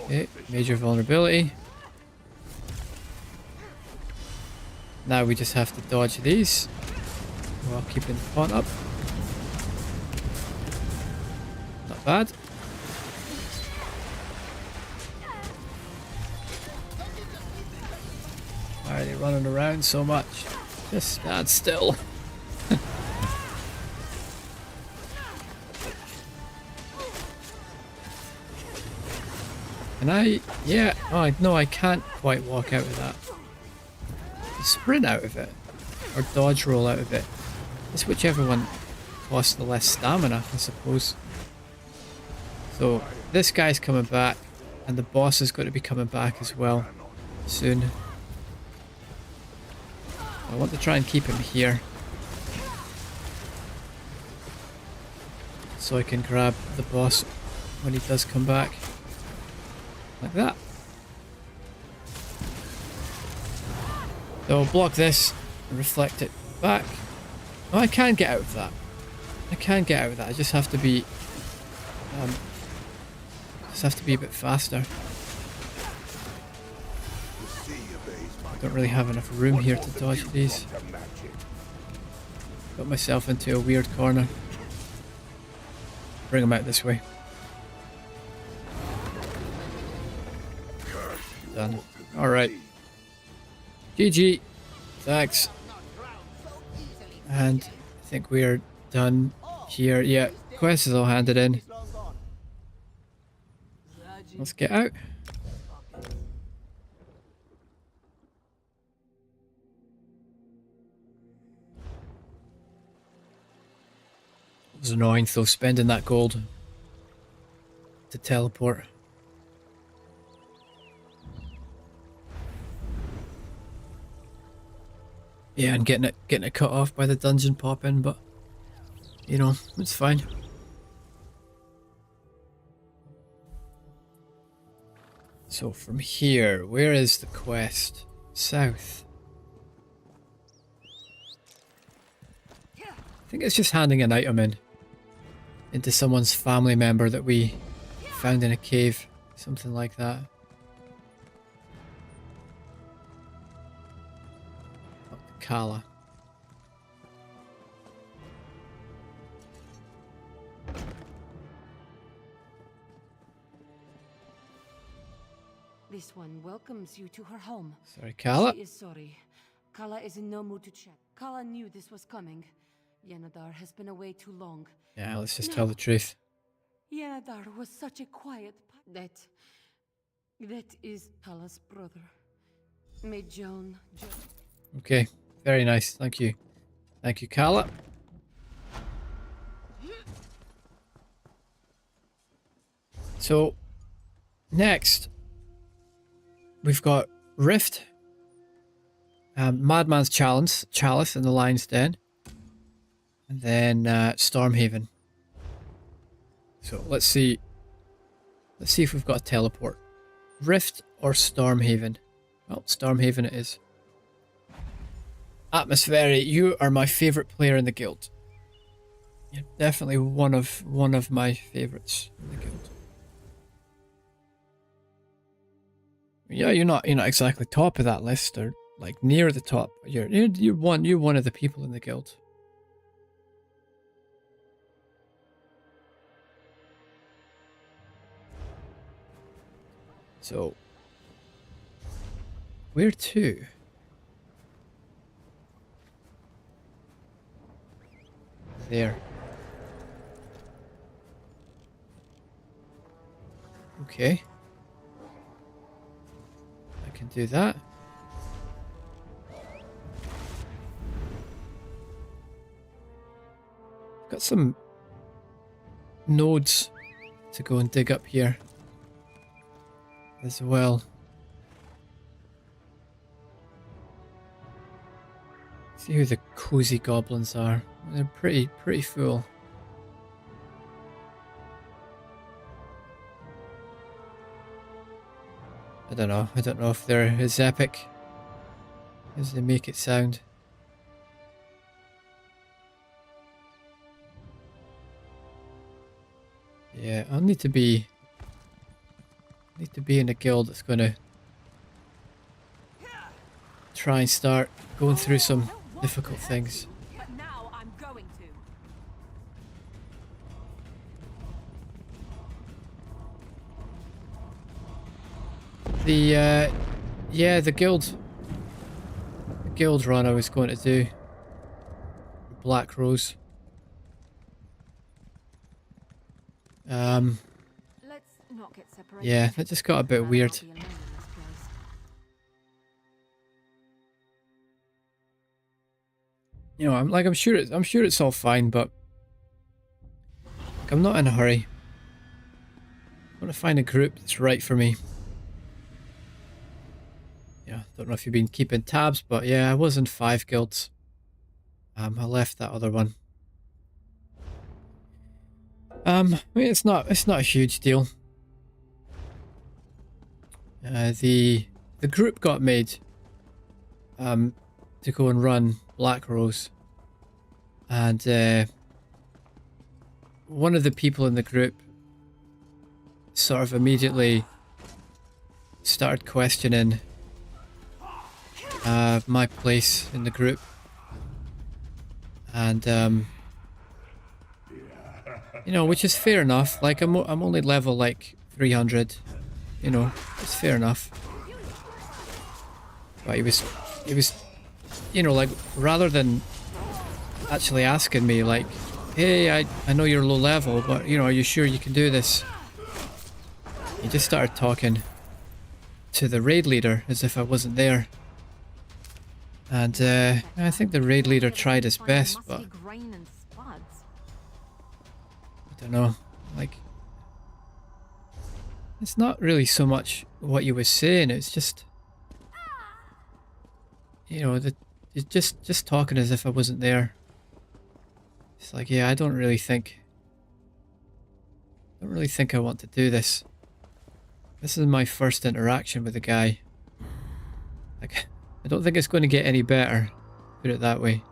Okay, major vulnerability. Now we just have to dodge these while keeping the taunt up. Not bad. Why are they running around so much? Just stand still. Can I? Yeah. Oh, no, I can't quite walk out of that. Sprint out of it. Or dodge roll out of it. It's whichever one costs the less stamina, I suppose. So, this guy's coming back. And the boss is going to be coming back as well. Soon. I want to try and keep him here. So I can grab the boss when he does come back. Like that. So block this, reflect it back. Oh, I can get out of that. I can get out of that. I just have to be a bit faster. I don't really have enough room here to dodge these. Got myself into a weird corner. Bring them out this way. Done. Alright. GG. Thanks. And I think we're done here. Yeah, quest is all handed in. Let's get out. It was annoying though, spending that gold to teleport. Yeah, and getting it cut off by the dungeon pop-in, but you know, it's fine. So from here, where is the quest? South. I think it's just handing an item into someone's family member that we found in a cave, something like that. Kala. This one welcomes you to her home. Sorry, Kala. She is sorry. Kala is in no mood to chat. Kala knew this was coming. Yenadar has been away too long. Yeah, let's just tell the truth. Yenadar was such a quiet... That is Kala's brother. May Joan... Okay, very nice. Thank you. Thank you, Kala. So, next, we've got Rift, Madman's Chalice in the Lion's Den, and then Stormhaven. So let's see if we've got a teleport. Rift or Stormhaven? Well, Stormhaven it is. Atmospheri, you are my favourite player in the guild. You're definitely one of my favourites in the guild. Yeah, you're not exactly top of that list or like near the top. You're one of the people in the guild. So where to? There. Okay. I can do that. Got some nodes to go and dig up here as well. See who the cozy goblins are. They're pretty full. I don't know if they're as epic as they make it sound. Yeah, I'll need to be in a guild that's gonna try and start going through some difficult things. But now I'm going to. The guild run I was going to do. Black Rose. Let's not get separated. Yeah, that just got a bit weird. You know, I'm sure it's all fine, but like, I'm not in a hurry. I want to find a group that's right for me. Yeah, don't know if you've been keeping tabs, but yeah, I was in 5 guilds. I left that other one. I mean, it's not a huge deal. The group got made to go and run Black Rose. And one of the people in the group sort of immediately started questioning my place in the group. And you know, which is fair enough. Like I'm only level like 300. You know, it's fair enough. But he was, you know, like rather than actually asking me like, hey, I know you're low level, but you know, are you sure you can do this? He just started talking to the raid leader as if I wasn't there. And I think the raid leader tried his best, but I don't know, like, it's not really so much what you was saying, it's just, you know, it's just talking as if I wasn't there. It's like, yeah, I don't really think I want to do this. This is my first interaction with a guy. Like, I don't think it's going to get any better, put it that way.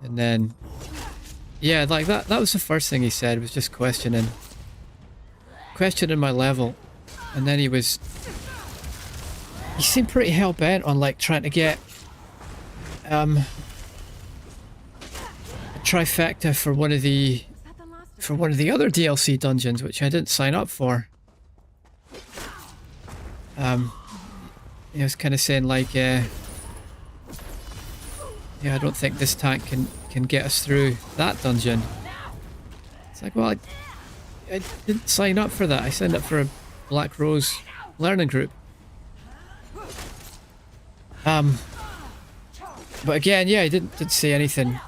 And then, yeah, like that was the first thing he said, was just questioning my level. And then he seemed pretty hell-bent on like trying to get a trifecta for one of the other DLC dungeons, which I didn't sign up for. He was kind of saying like, yeah, I don't think this tank can get us through that dungeon. It's like, well, I didn't sign up for that. I signed up for a Black Rose learning group. But again, yeah, he didn't say anything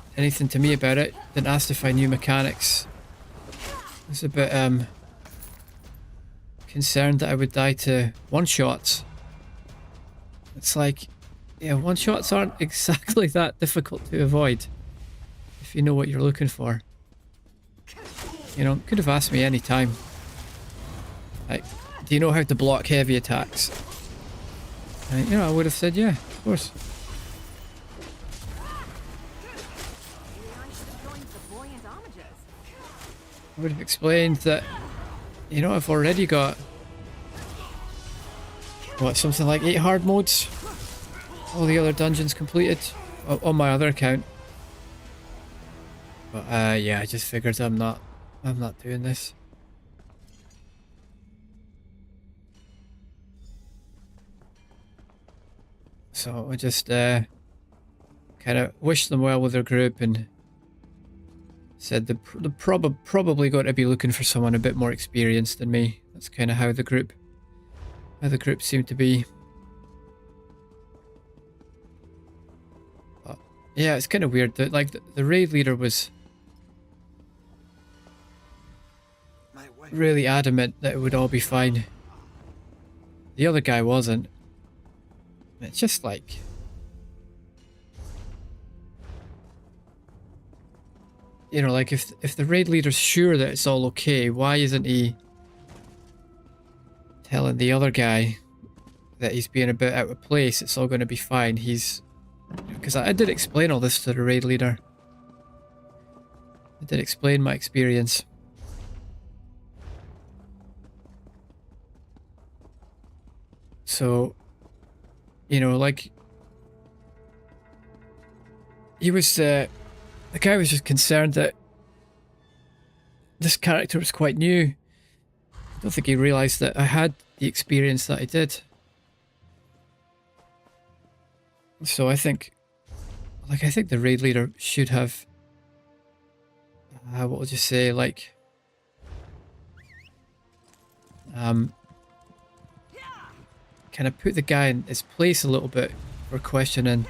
to me about it. Didn't ask if I knew mechanics. I was a bit concerned that I would die to one-shots. It's like, yeah, one-shots aren't exactly that difficult to avoid if you know what you're looking for. You know, could have asked me any time. Like, do you know how to block heavy attacks? And, you know, I would have said, yeah, of course. I would have explained that, you know, I've already got, what, something like 8 hard modes? All the other dungeons completed on my other account. But yeah, I just figured I'm not doing this. So I just kind of wished them well with their group and said they're probably going to be looking for someone a bit more experienced than me. That's kind of how the group seemed to be. But yeah, it's kind of weird that like the raid leader was really adamant that it would all be fine. The other guy wasn't. It's just like, you know, like if the raid leader's sure that it's all okay, why isn't he telling the other guy that he's being a bit out of place? It's all going to be fine. Because I did explain all this to the raid leader. I did explain my experience. So, you know, like, he was, the guy was just concerned that this character was quite new. I don't think he realised that I had the experience that I did. So I think the raid leader should have, what would you say, like, kind of put the guy in his place a little bit for questioning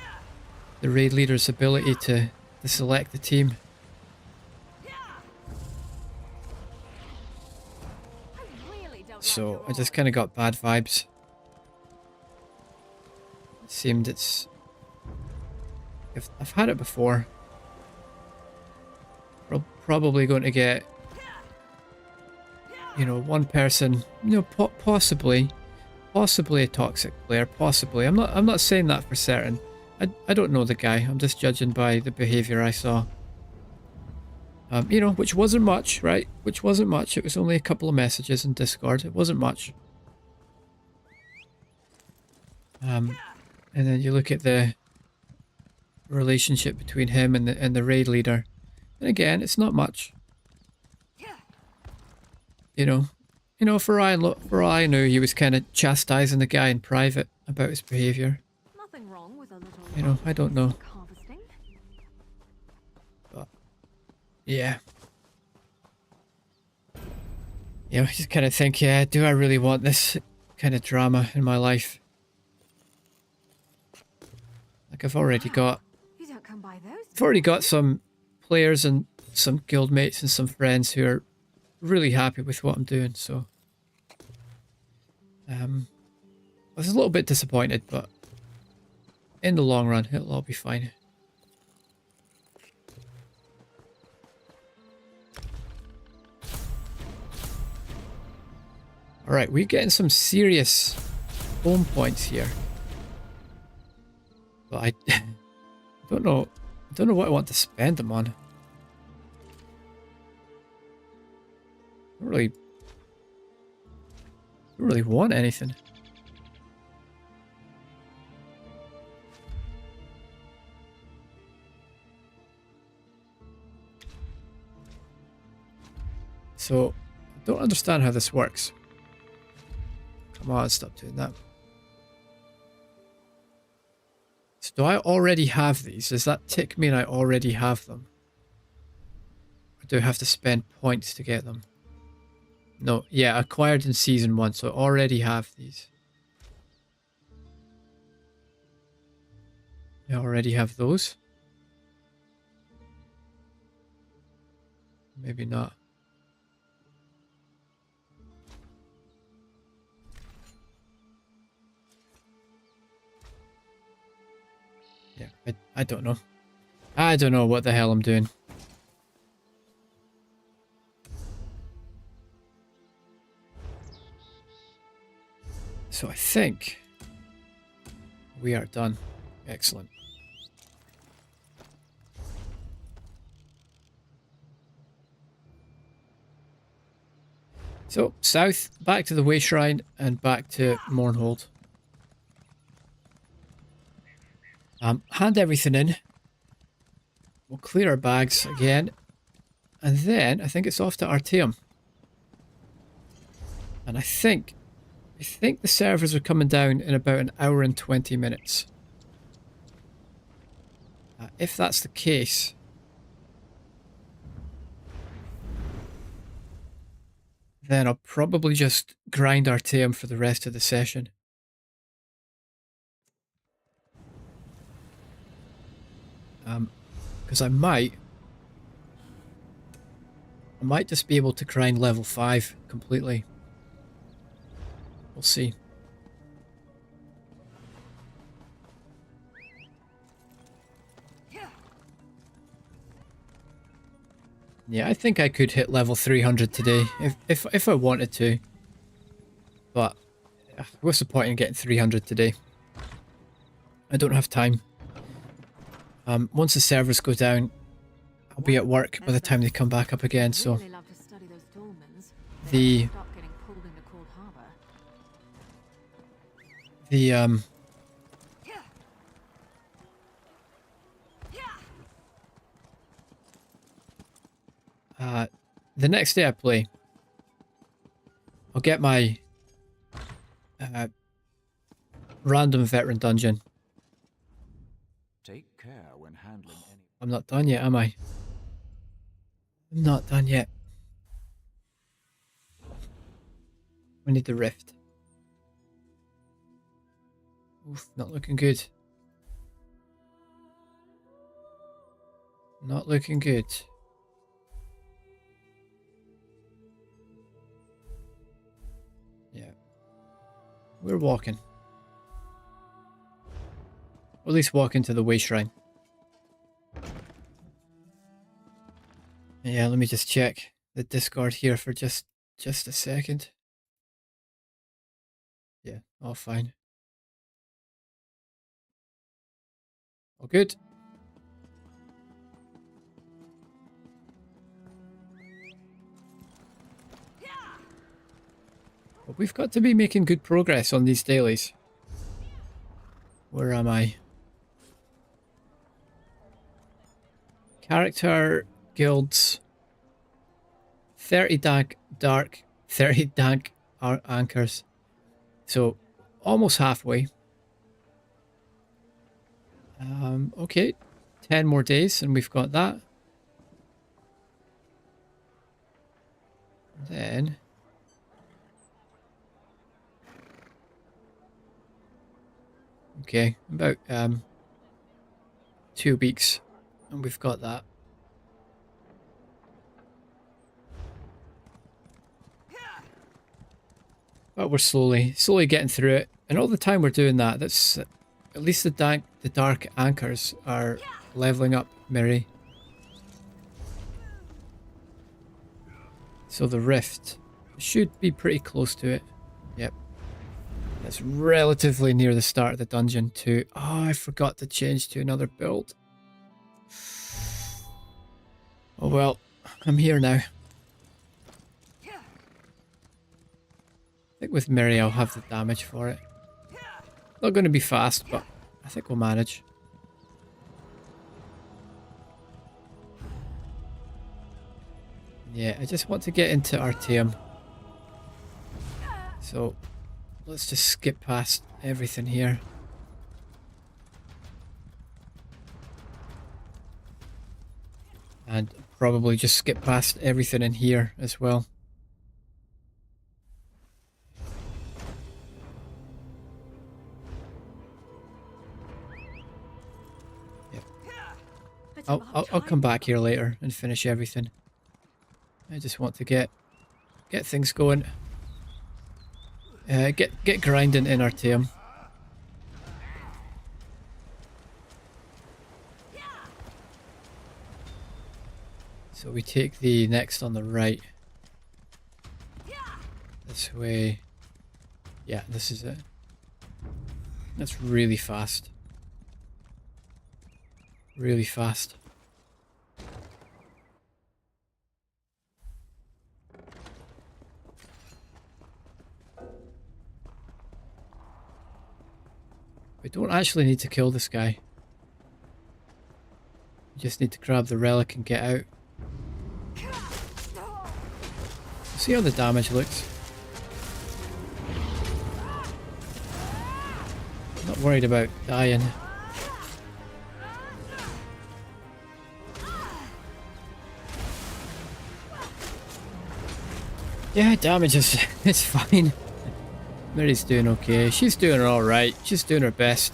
the raid leader's ability to select the team. So I just kind of got bad vibes. It seemed I've had it before. Probably going to get, you know, one person, you know, possibly a toxic player, possibly. I'm not saying that for certain. I don't know the guy. I'm just judging by the behavior I saw. You know, which wasn't much, right? Which wasn't much. It was only a couple of messages in Discord. It wasn't much. And then you look at the relationship between him and the raid leader. And again, it's not much. You know, for all I knew, he was kind of chastising the guy in private about his behavior. Nothing wrong with a little. You know, I don't know. Harvesting. But yeah. You know, I just kind of think, yeah, do I really want this kind of drama in my life? Like I've already got some players and some guildmates and some friends who are really happy with what I'm doing, so I was a little bit disappointed, but in the long run it'll all be fine. Alright, we're getting some serious home points here. But I don't know what I want to spend them on. I don't really want anything. So, I don't understand how this works. Come on, stop doing that. So do I already have these? Does that tick mean I already have them? Or do I have to spend points to get them? No, yeah, acquired in Season 1, so I already have these. I already have those. Maybe not. Yeah, I don't know. I don't know what the hell I'm doing. So I think we are done. Excellent. So, south, back to the Way Shrine and back to Mournhold. Hand everything in. We'll clear our bags again. And then I think it's off to Artaeum. And I think the servers are coming down in about an hour and 20 minutes. If that's the case, then I'll probably just grind Artaeum for the rest of the session. Because I might just be able to grind level 5 completely. We'll see. Yeah, I think I could hit level 300 today if I wanted to. But what's the point in getting 300 today? I don't have time. Once the servers go down, I'll be at work by the time they come back up again, so the next day I play, I'll get my random veteran dungeon. Take care when handling any. I'm not done yet, am I? I'm not done yet. We need the rift. Oof, not looking good. Not looking good. Yeah. We're walking. Or at least walking to the Way Shrine. Yeah, let me just check the Discord here for just a second. Yeah, all fine. All good. But we've got to be making good progress on these dailies. Where am I? Character guilds. 30 dark, 30 dank anchors. So almost halfway. Okay, 10 more days and we've got that. Then okay, about 2 weeks and we've got that. But we're slowly getting through it. And all the time we're doing that, that's at least the dark anchors are leveling up, Mary. So the rift should be pretty close to it. Yep. It's relatively near the start of the dungeon too. Oh, I forgot to change to another build. Oh well, I'm here now. I think with Mary I'll have the damage for it. Not going to be fast, but I think we'll manage. Yeah, I just want to get into Artaeum. So let's just skip past everything here. And probably just skip past everything in here as well. Yep. I'll come back here later and finish everything. I just want to get things going. Get grinding in Artaeum. So we take the next on the right. This way. Yeah, this is it. That's really fast. Really fast. We don't actually need to kill this guy. We just need to grab the relic and get out. See how the damage looks. Not worried about dying. Yeah, damage is it's fine. Mary's doing okay. She's doing alright. She's doing her best.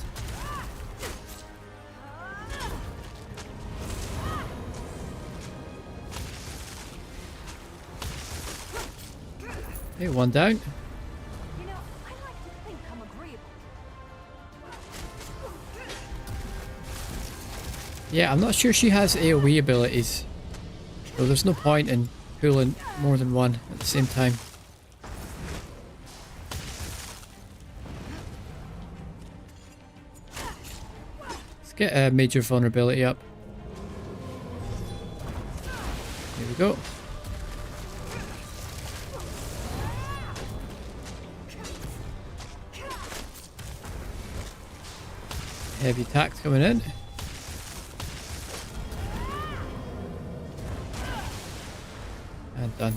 Hey, one down. You know, I like to think I'm agreeable. Yeah, I'm not sure she has AoE abilities. So there's no point in pulling more than one at the same time. Let's get a major vulnerability up. There we go. Heavy attack coming in. And done.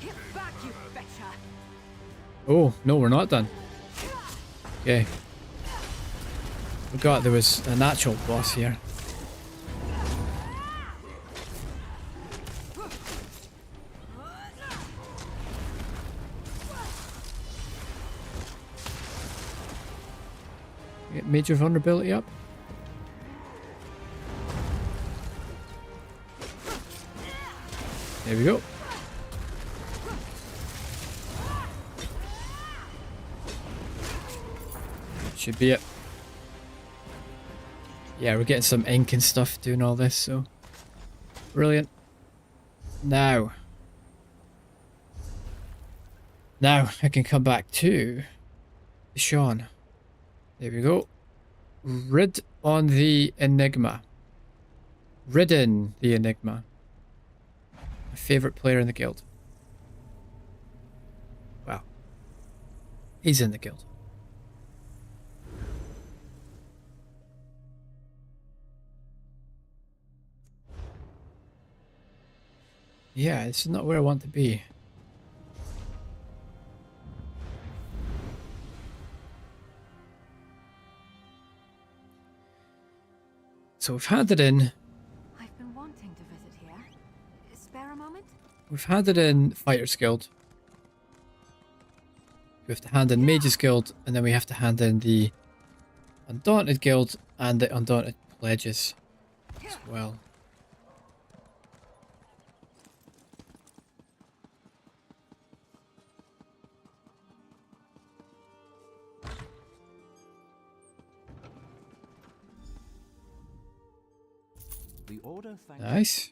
Get back, you betcha! Oh, no, we're not done. Okay. Forgot there was an actual boss here. Get major vulnerability up. There we go. Should be it. Yeah, we're getting some ink and stuff doing all this, so brilliant. Now I can come back to Sean. There we go. Rid on the Enigma. Ridden the Enigma. My favourite player in the guild. Well, he's in the guild. Yeah, this is not where I want to be. So we've handed in... I've been wanting to visit here. Spare a moment? We've handed in Fighters Guild. We have to hand in Mages Guild, and then we have to hand in the Undaunted Guild and the Undaunted Pledges as well. The order thanks Nice.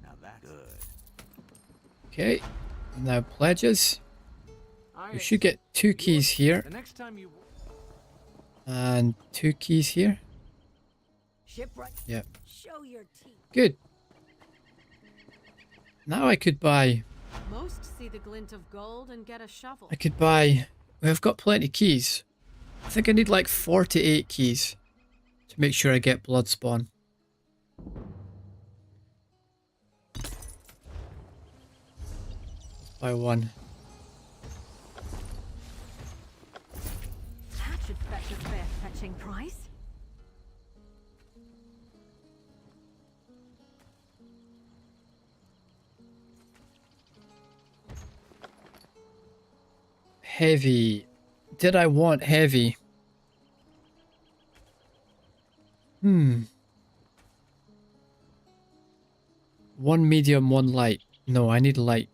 Now that's good. Okay. Now Pledges. We should get 2 keys here. The next time you... And 2 keys here. Shipwreck. Yep. Show your teeth. Good. Now I could buy... Most see the glint of gold and get a shovel. I could buy... We've got plenty of keys. I think I need like 48 keys to make sure I get blood spawn. Buy 1. That should fetch a fair fetching price. Heavy. Did I want heavy? 1 medium, 1 light. No, I need light.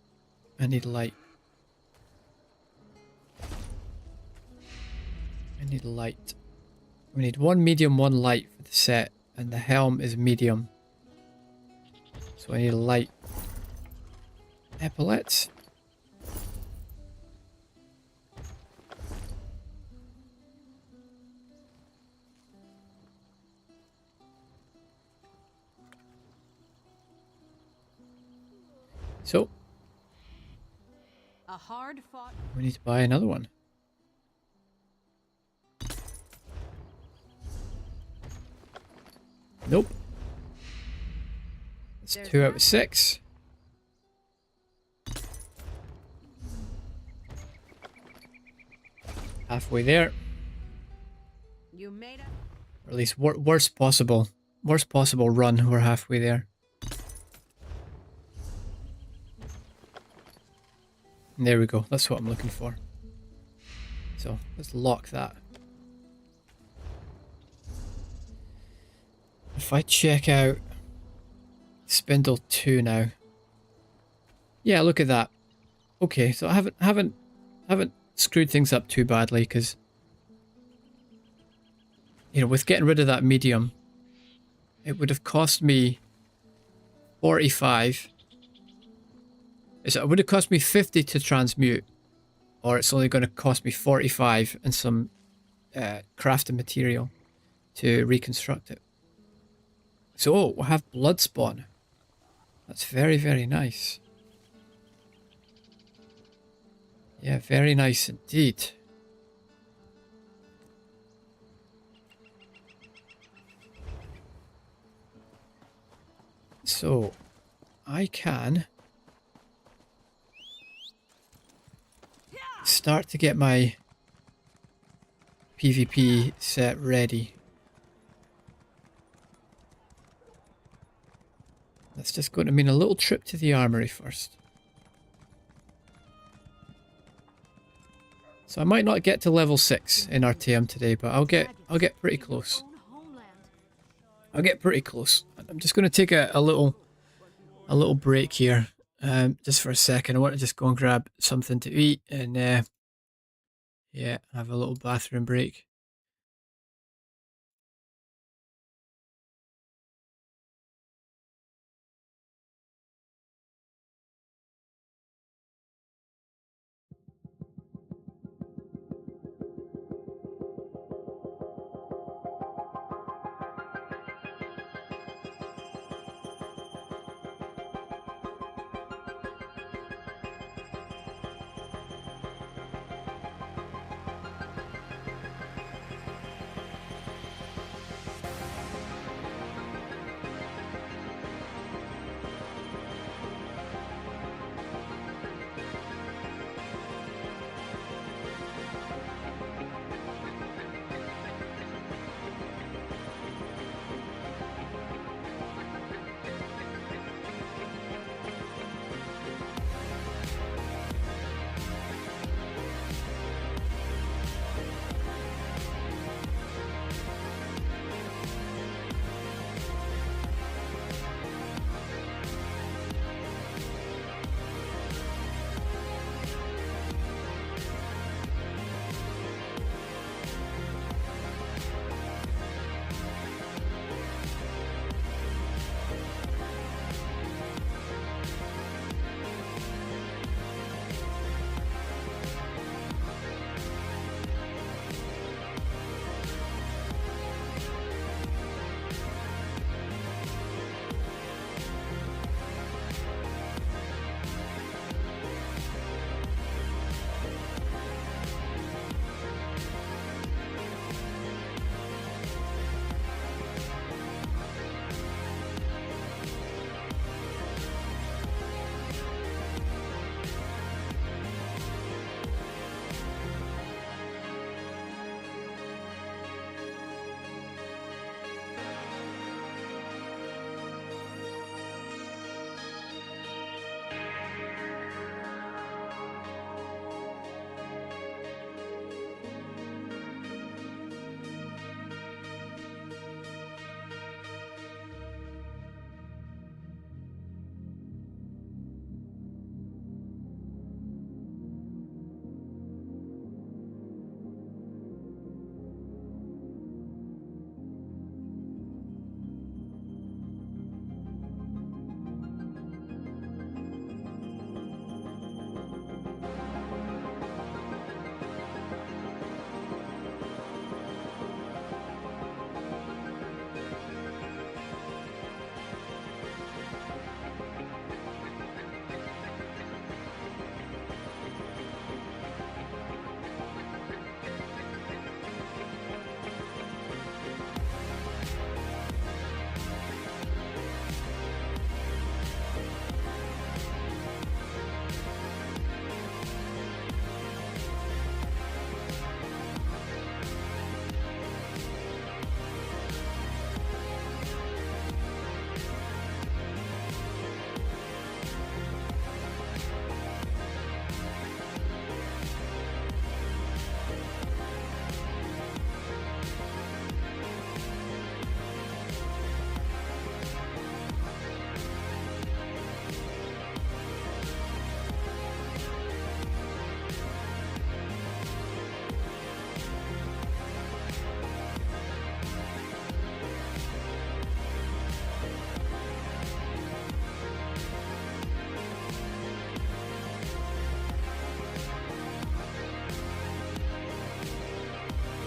I need light. I need light. We need 1 medium, 1 light for the set, and the helm is medium. So I need a light. Epaulets. So, A hard fought. we need to buy another one. Nope. It's 2 out of 6. Halfway there. You made it. Or at least worst possible run. We're halfway there. And there we go. That's what I'm looking for. So let's lock that. If I check out Spindle 2 now. Yeah, look at that. Okay, so I haven't screwed things up too badly because, you know, with getting rid of that medium, it would have cost me 45. So it would have cost me 50 to transmute, or it's only going to cost me 45 and some crafting material to reconstruct it. So we'll have blood spawn. That's very, very nice. Yeah, very nice indeed. So I can start to get my PvP set ready. That's just going to mean a little trip to the armory first. So I might not get to level 6 in RTM today, but I'll get pretty close. I'll get pretty close. I'm just going to take a little break here just for a second. I want to just go and grab something to eat and yeah, have a little bathroom break.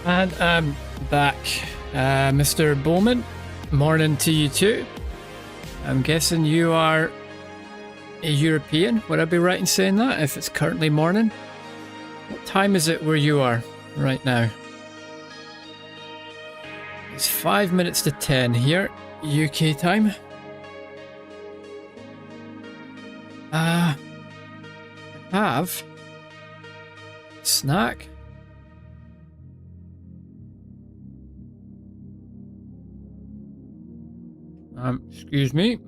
And I'm back. Mr. Bowman, morning to you too. I'm guessing you are a European. Would I be right in saying that if it's currently morning? What time is it where you are right now? It's 5 minutes to 10 here, UK time. I have a snack. Excuse me.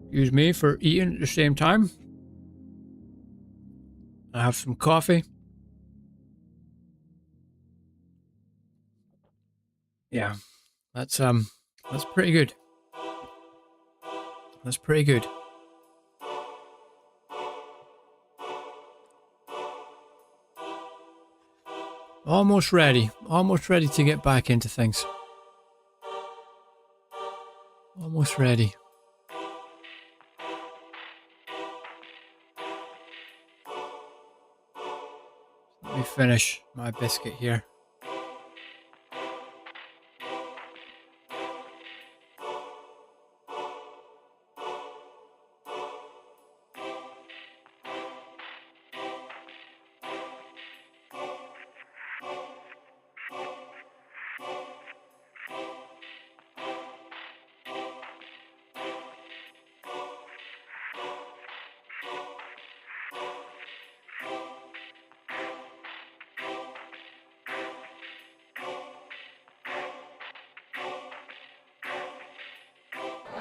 Excuse me for eating at the same time. I have some coffee. Yeah, that's pretty good. That's pretty good. Almost ready. Almost ready to get back into things. Almost ready. Let me finish my biscuit here.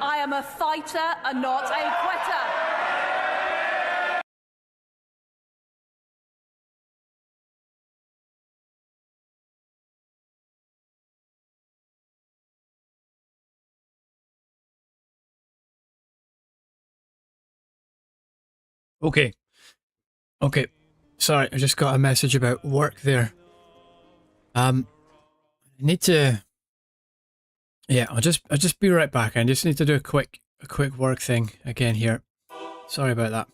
I am a fighter and not a quitter. Okay. Okay. Sorry, I just got a message about work there. I need to... Yeah, I'll just be right back. I just need to do a quick work thing again here. Sorry about that.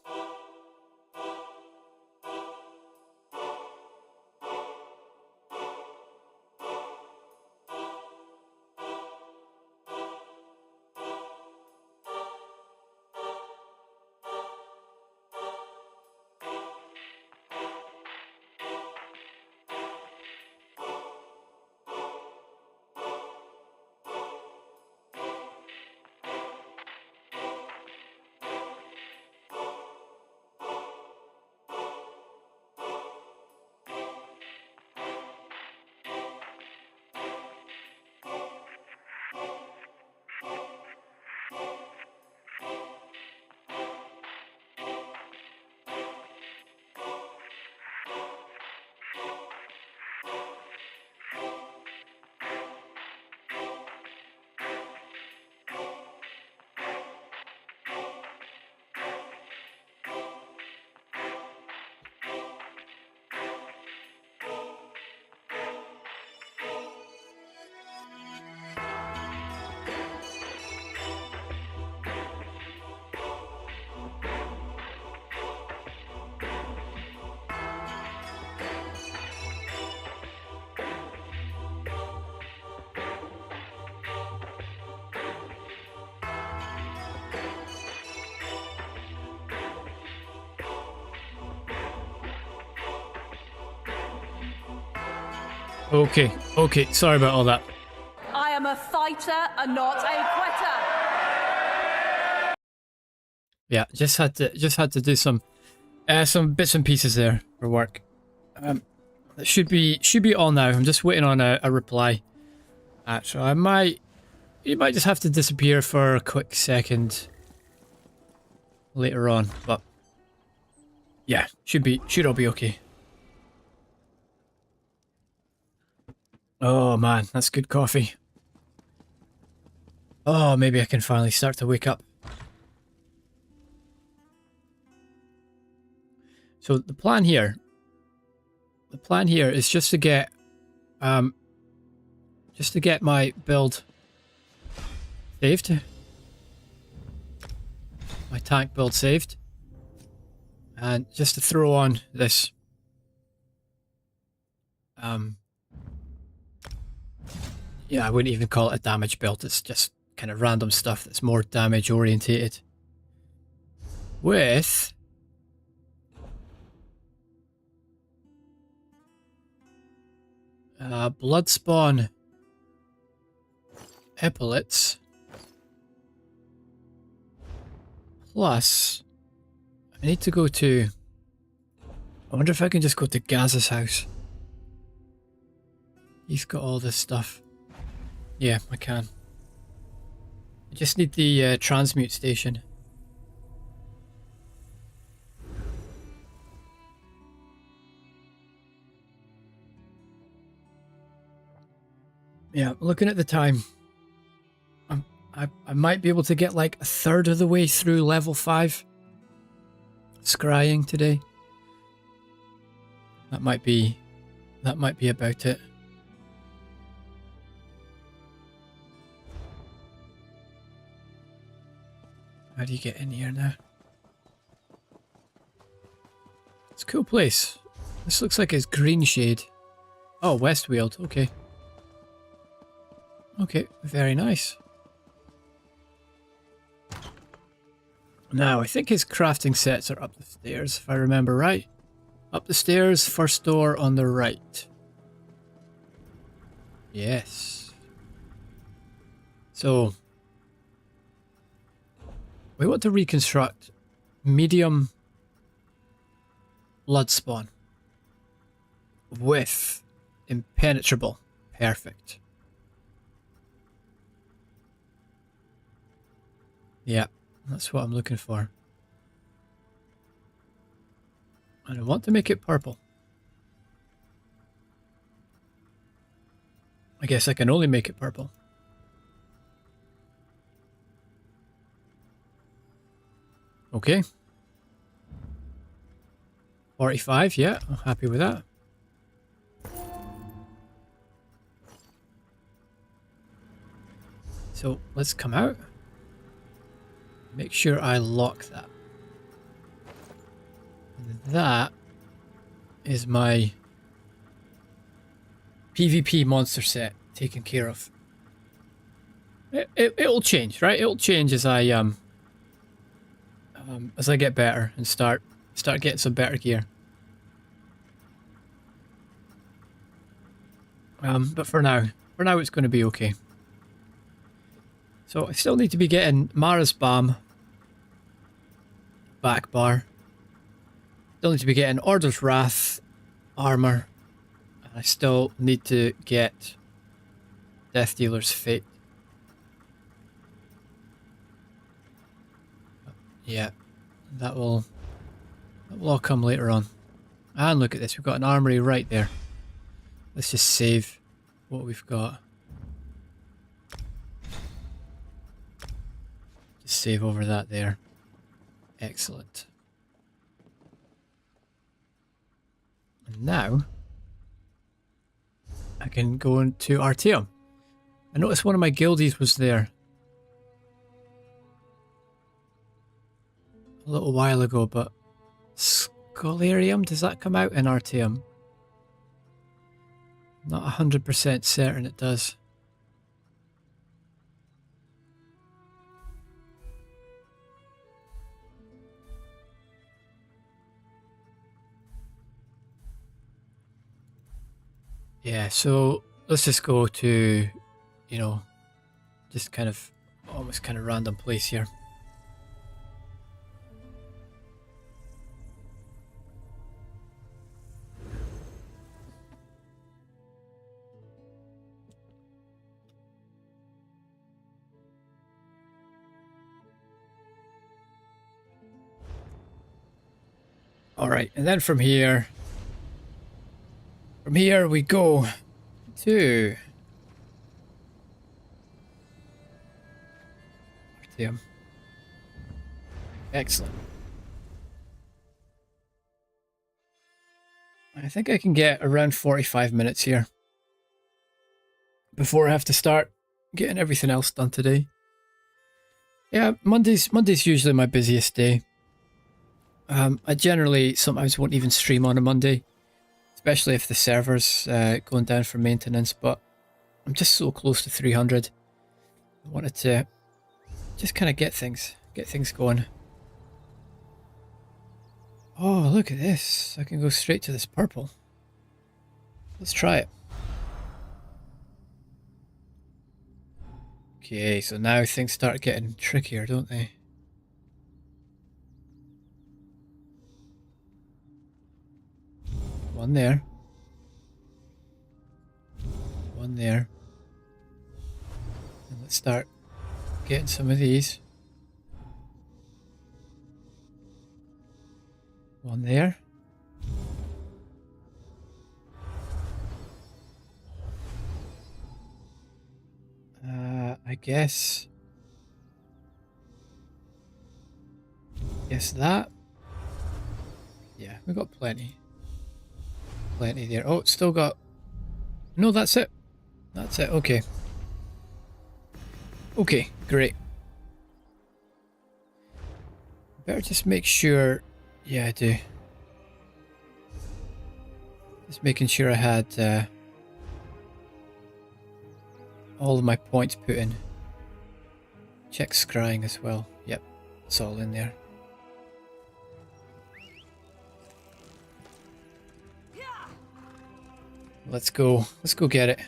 Okay, sorry about all that. I am a fighter and not a quitter. Yeah, just had to do some bits and pieces there for work. It should be all now. I'm just waiting on a reply. So you might just have to disappear for a quick second later on, but yeah, should all be okay. Oh man, that's good coffee. Oh, maybe I can finally start to wake up. So the plan here is just to get my build saved. My tank build saved. And just to throw on this yeah, I wouldn't even call it a damage build. It's just kind of random stuff that's more damage orientated. With Bloodspawn epaulets plus I need to go to... I wonder if I can just go to Gaz's house. He's got all this stuff. Yeah, I can. I just need the transmute station. Yeah, looking at the time, I might be able to get like a third of the way through level 5 scrying today. That might be that might be about it. How do you get in here now? It's a cool place. This looks like it's green shade. Oh, Westweald. Okay. Okay, very nice. Now, I think his crafting sets are up the stairs, if I remember right. Up the stairs, first door on the right. Yes. So, we want to reconstruct medium blood spawn with impenetrable. Perfect. Yeah, that's what I'm looking for. And I want to make it purple. I guess I can only make it purple. Okay. 45, yeah, I'm happy with that. So let's come out. Make sure I lock that. And that is my PvP monster set taken care of. It'll change, right? It'll change as I get better and start getting some better gear. But for now it's going to be okay. So I still need to be getting Mara's Balm back bar. Still need to be getting Order's Wrath armor. And I still need to get Death Dealer's Fate. Yeah, that will all come later on. And look at this, we've got an armory right there. Let's just save what we've got. Just save over that there. Excellent. And now I can go into Artium. I noticed one of my guildies was there a little while ago, but Scholarium, does that come out in Artium? Not 100% certain it does. Yeah, so let's just go to, you know, just kind of almost kind of random place here. All right, and then from here we go to Artium. Excellent. I think I can get around 45 minutes here before I have to start getting everything else done today. Yeah, Monday's usually my busiest day. I generally sometimes won't even stream on a Monday, especially if the server's going down for maintenance, but I'm just so close to 300. I wanted to just kind of get things going. Oh, look at this. I can go straight to this purple. Let's try it. Okay, so now things start getting trickier, don't they? One there. One there. And let's start getting some of these. One there. I guess that. Yeah, we got plenty. plenty there. Oh, it's still got... No, that's it. That's it, okay. Okay, great. Better just make sure... Yeah, I do. Just making sure I had all of my points put in. Check scrying as well. Yep, it's all in there. Let's go. Let's go get it.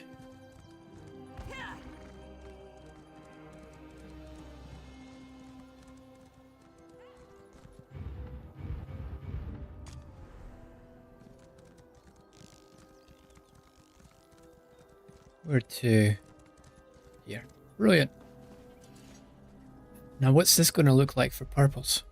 Where to? Here. Brilliant. Now what's this going to look like for purples?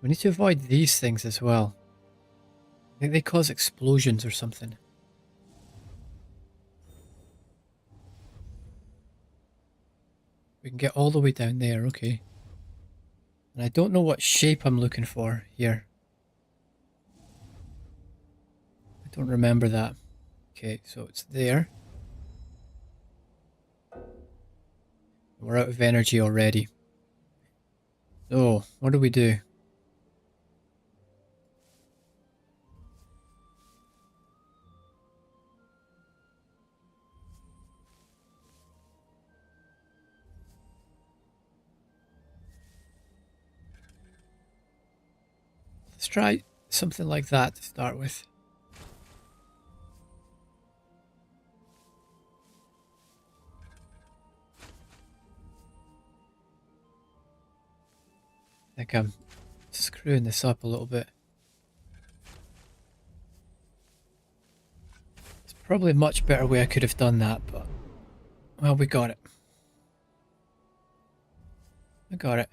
We need to avoid these things as well. I think they cause explosions or something. We can get all the way down there, okay. And I don't know what shape I'm looking for here. I don't remember that. Okay, so it's there. We're out of energy already. So, what do we do? Let's try something like that to start with. I think I'm screwing this up a little bit. It's probably a much better way I could have done that, but... Well, we got it. We got it.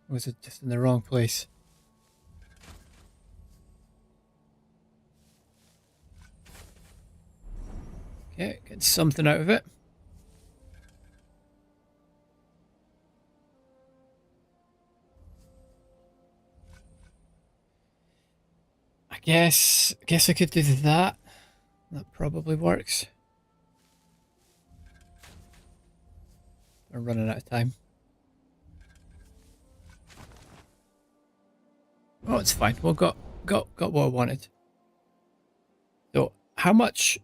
Was it just in the wrong place? Okay, get something out of it. I guess I could do that. That probably works. I'm running out of time. Oh, it's fine. Well, got what I wanted. So, how much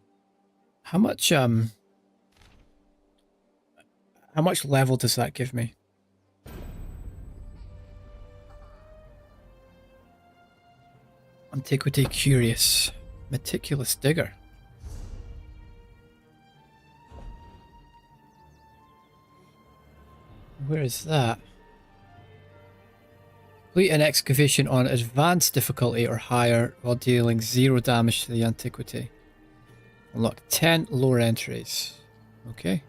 level does that give me? Antiquity curious, meticulous digger. Where is that? Complete an excavation on advanced difficulty or higher while dealing 0 damage to the antiquity. Unlock 10 lower entries. Okay.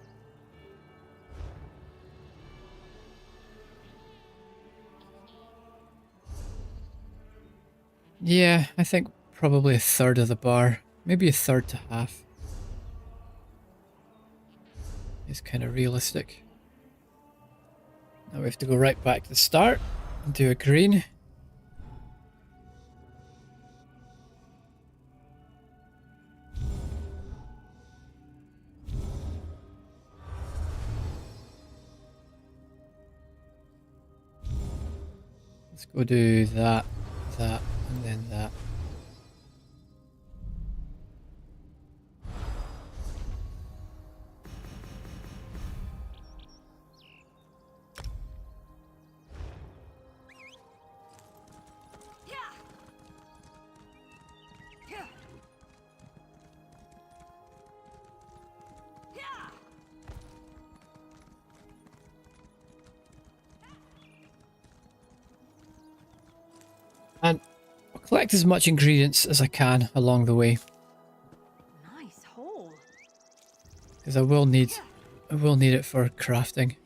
Yeah, I think probably a third of the bar. Maybe a third to half. Is kind of realistic. Now we have to go right back to the start and do a green. Let's go do that, that, and then that. And I'll collect as much ingredients as I can along the way. Nice hole. Because I will need it for crafting.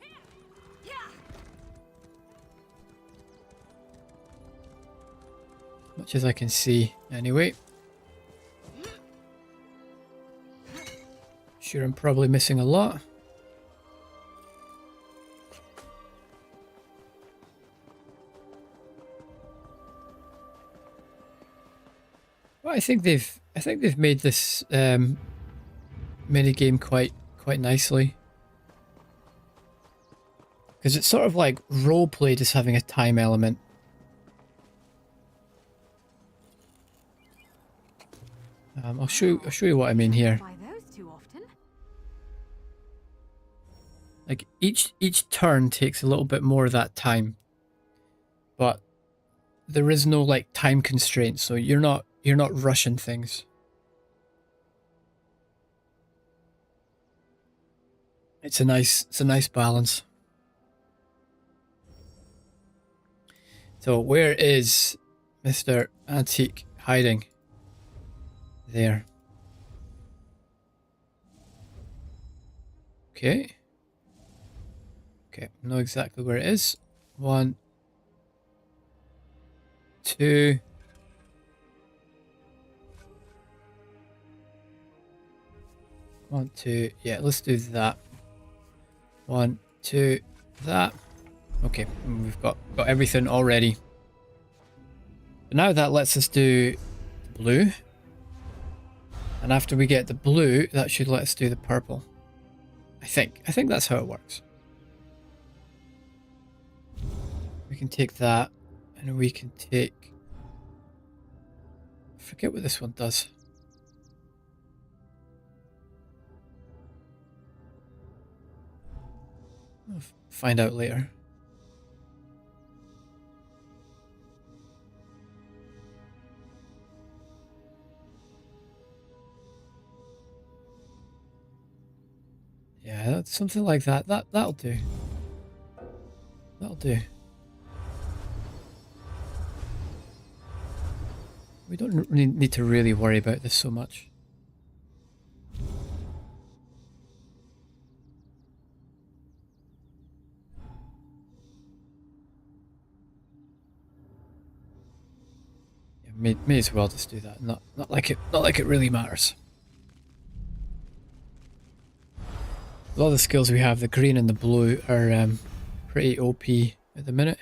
much as I can see anyway. Sure, I'm probably missing a lot. Well, I think they've made this mini game quite nicely, because it's sort of like role play, just having a time element. I'll show you what I mean here. Buy those too often. Like each turn takes a little bit more of that time, but there is no like time constraint, so you're not rushing things. It's a nice balance. So where is Mr. Antique hiding? There. Okay. Okay, know exactly where it is. 1, 2. One, two. Yeah, let's do that. 1, 2, that. Okay, we've got everything already. But now that lets us do the blue. And after we get the blue, that should let us do the purple. I think that's how it works. We can take that, and we can take... I forget what this one does. I'll find out later. Yeah, that's something like that. That'll do. That'll do. We don't really need to really worry about this so much. Yeah, may as well just do that. Not like it really matters. A lot of the skills we have, the green and the blue, are pretty OP at the minute.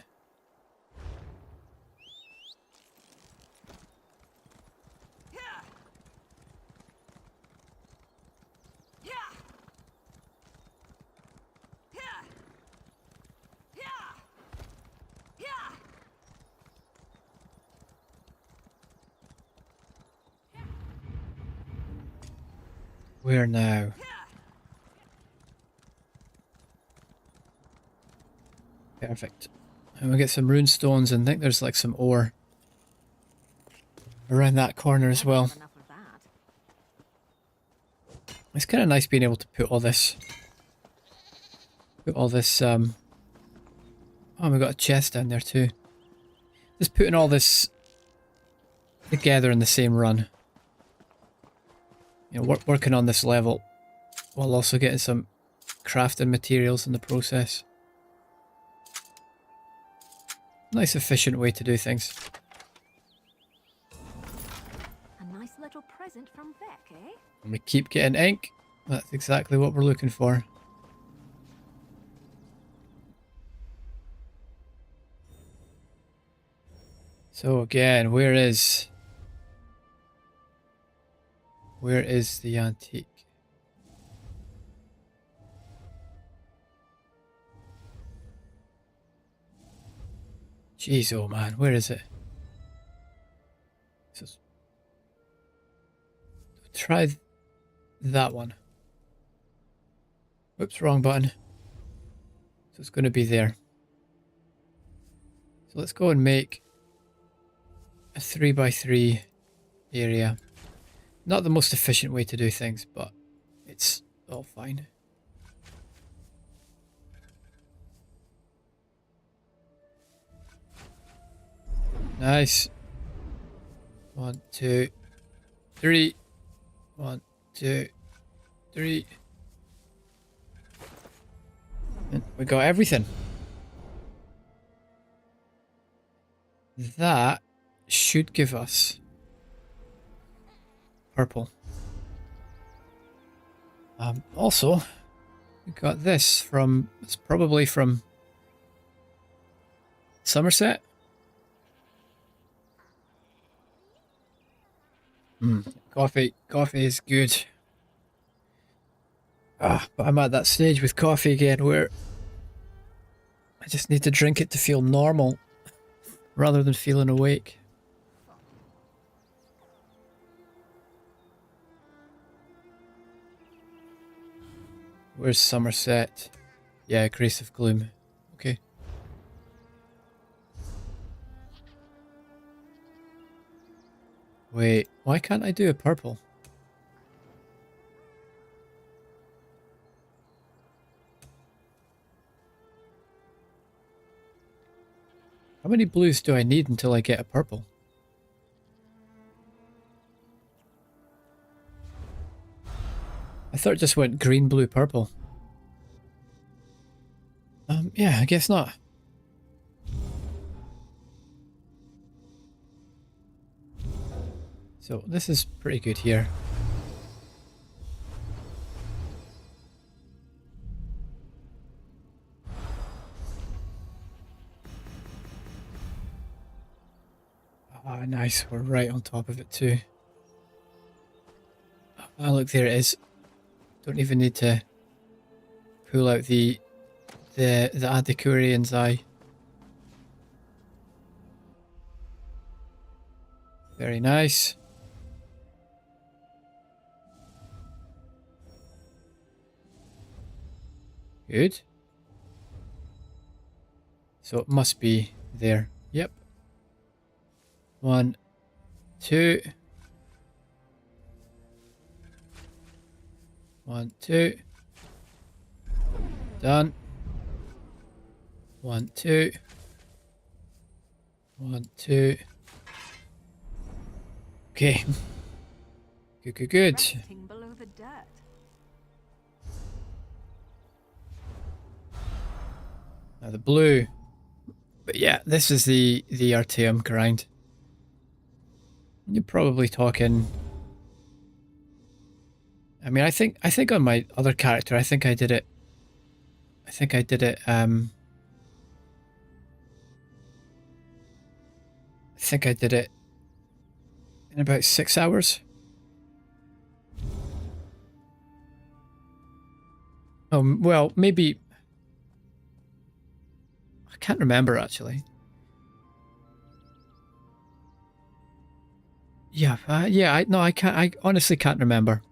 Where now? Perfect. And we'll get some rune stones, and I think there's like some ore around that corner as well. Enough of that. It's kind of nice being able to put all this... oh, we've got a chest down there too. Just putting all this together in the same run. You know, working on this level while also getting some crafting materials in the process. Nice efficient way to do things. A nice little present from Beck, eh? And we keep getting ink. That's exactly what we're looking for. So again, where is the antique? Jeez, oh man, where is it? Try that one. Whoops, wrong button. So it's going to be there. So let's go and make a 3x3 area. Not the most efficient way to do things, but it's all fine. Nice. 1, 2, 3. 1, 2, 3. And we got everything. That should give us purple. Also, we got this from, it's probably from Somerset. Coffee is good. But I'm at that stage with coffee again where I just need to drink it to feel normal rather than feeling awake. Where's Somerset? Yeah, Grace of Gloom. Okay. Wait, why can't I do a purple? How many blues do I need until I get a purple? I thought it just went green, blue, purple. Yeah, I guess not. So this is pretty good here. Ah, nice. We're right on top of it too. Ah, look, there it is. Don't even need to pull out the Adicurian's eye. Very nice. Good. So it must be there. Yep. 1, 2. 1, 2. Done. 1, 2. 1, 2. Okay. Good. Resting below the dirt. Now the blue. But yeah, this is the Artaeum grind. You're probably talking. I mean, I think on my other character, I think I did it in about 6 hours. Well, maybe I can't remember actually. Yeah, I honestly can't remember.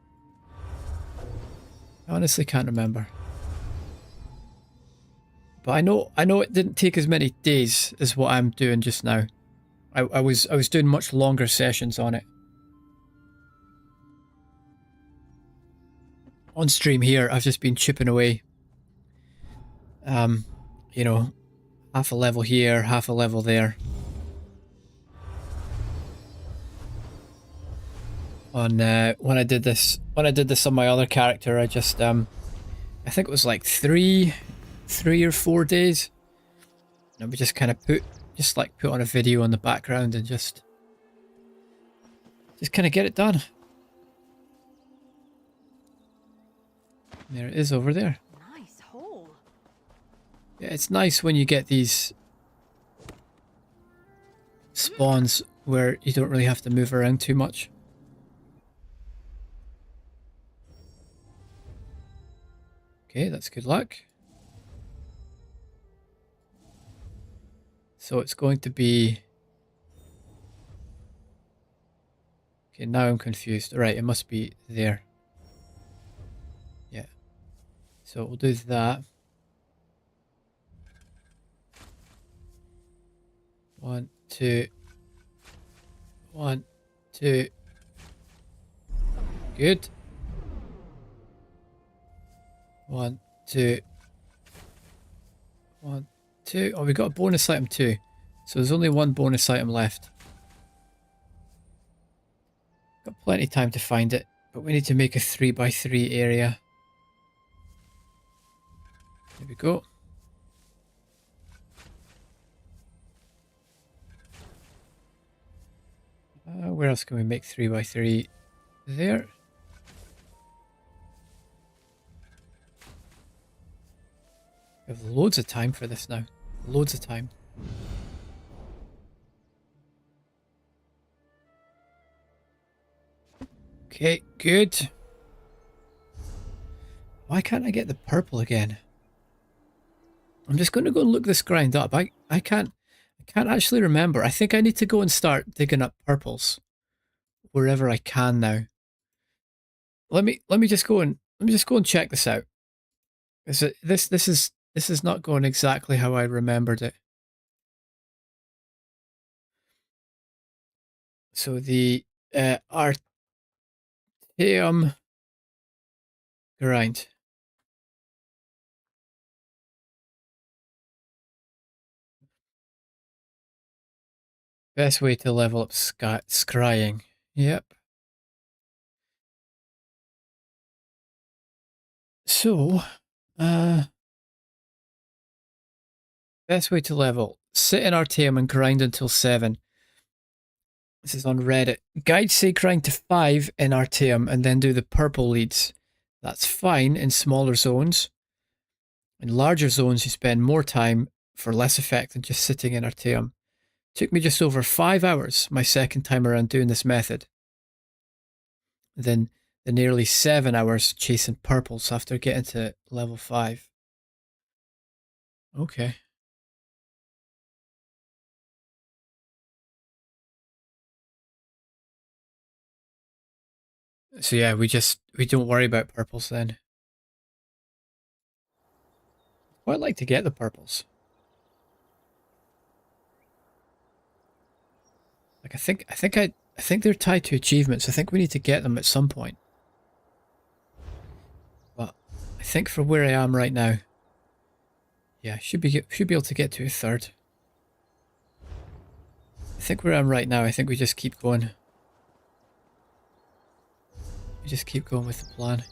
But I know it didn't take as many days as what I'm doing just now. I was doing much longer sessions on it. On stream here, I've just been chipping away. You know, half a level here, half a level there. On when I did this on my other character, I just I think it was like 3 or 4 days. And we just kind of put on a video on the background and just kind of get it done. There it is over there. Nice hole. Yeah, it's nice when you get these spawns where you don't really have to move around too much. Okay, that's good luck. So it's going to be... Okay, now I'm confused. Right, it must be there. Yeah. So we'll do that. 1, 2. 1, 2. Good. 1, 2. 1, 2. Oh, we got a bonus item too. So there's only one bonus item left. Got plenty of time to find it, but we need to make a 3x3 area. There we go. Where else can we make 3x3? There. We have loads of time for this now. Loads of time. Okay, good. Why can't I get the purple again? I'm just going to go and look this grind up. I can't actually remember. I think I need to go and start digging up purples wherever I can now. Let me just go and check this out. This is not going exactly how I remembered it. So the Artium grind. Best way to level up scrying. Yep. So, best way to level. Sit in Artium and grind until 7. This is on Reddit. Guides say grind to 5 in Artium and then do the purple leads. That's fine in smaller zones. In larger zones, you spend more time for less effect than just sitting in Artium. Took me just over 5 hours my second time around doing this method. Then the nearly 7 hours chasing purples after getting to level 5. Okay. So yeah, we don't worry about purples then. I'd like to get the purples. Like I think they're tied to achievements. I think we need to get them at some point. But I think for where I am right now, yeah, should be able to get to a 3rd. I think where I'm right now, I think we just keep going. We just keep going with the plan.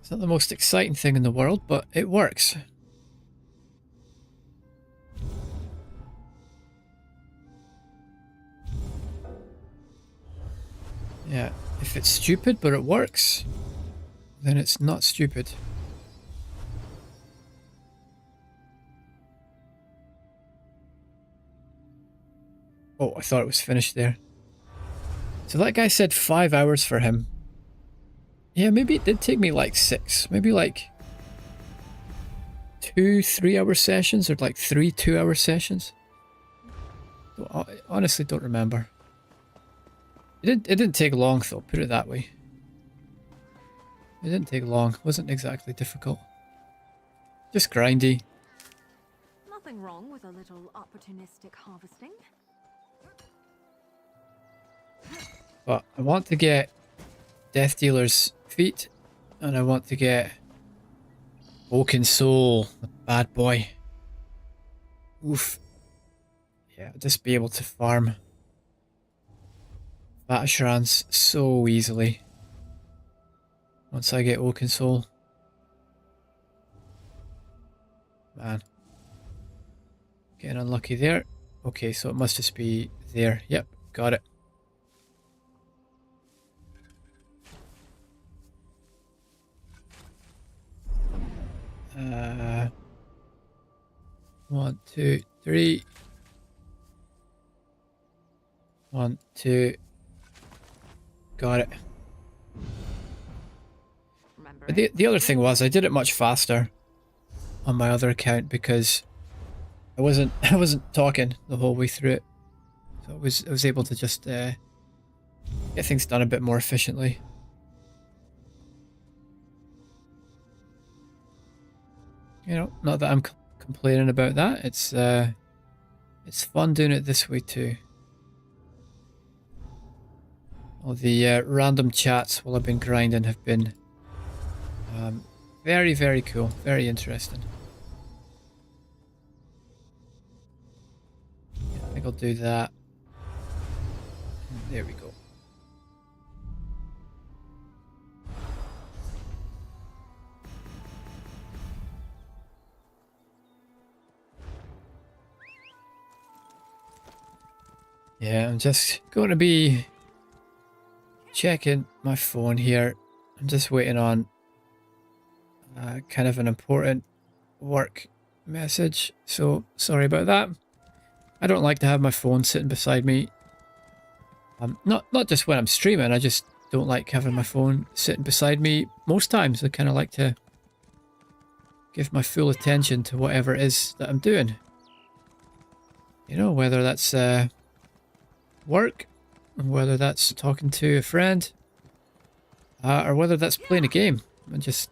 It's not the most exciting thing in the world, but it works. Yeah, if it's stupid but it works, then it's not stupid. Oh, I thought it was finished there. So that guy said 5 hours for him. Yeah, maybe it did take me like 6. Maybe like 2 3-hour sessions or like 3 2-hour sessions. I honestly don't remember. It didn't take long though, put it that way. It didn't take long. It wasn't exactly difficult. Just grindy. Nothing wrong with a little opportunistic harvesting. But I want to get Death Dealer's feet, and I want to get Oaken Soul, the bad boy. Oof. Yeah, I'll just be able to farm Vatashrans so easily once I get Oaken Soul. Man. Getting unlucky there. Okay, so it must just be there. Yep, got it. One, two, three. 1, 2. Got it. The other thing was I did it much faster on my other account because I wasn't talking the whole way through it. So I was able to just get things done a bit more efficiently. You know, not that I'm complaining about that. It's fun doing it this way too. All the random chats while I've been grinding have been very, very cool. Very interesting. Yeah, I think I'll do that. There we go. Yeah, I'm just going to be checking my phone here. I'm just waiting on kind of an important work message, so sorry about that. I don't like to have my phone sitting beside me. Not just when I'm streaming, I just don't like having my phone sitting beside me most times. I kind of like to give my full attention to whatever it is that I'm doing. You know, whether that's work, whether that's talking to a friend, or whether that's playing a game. And just,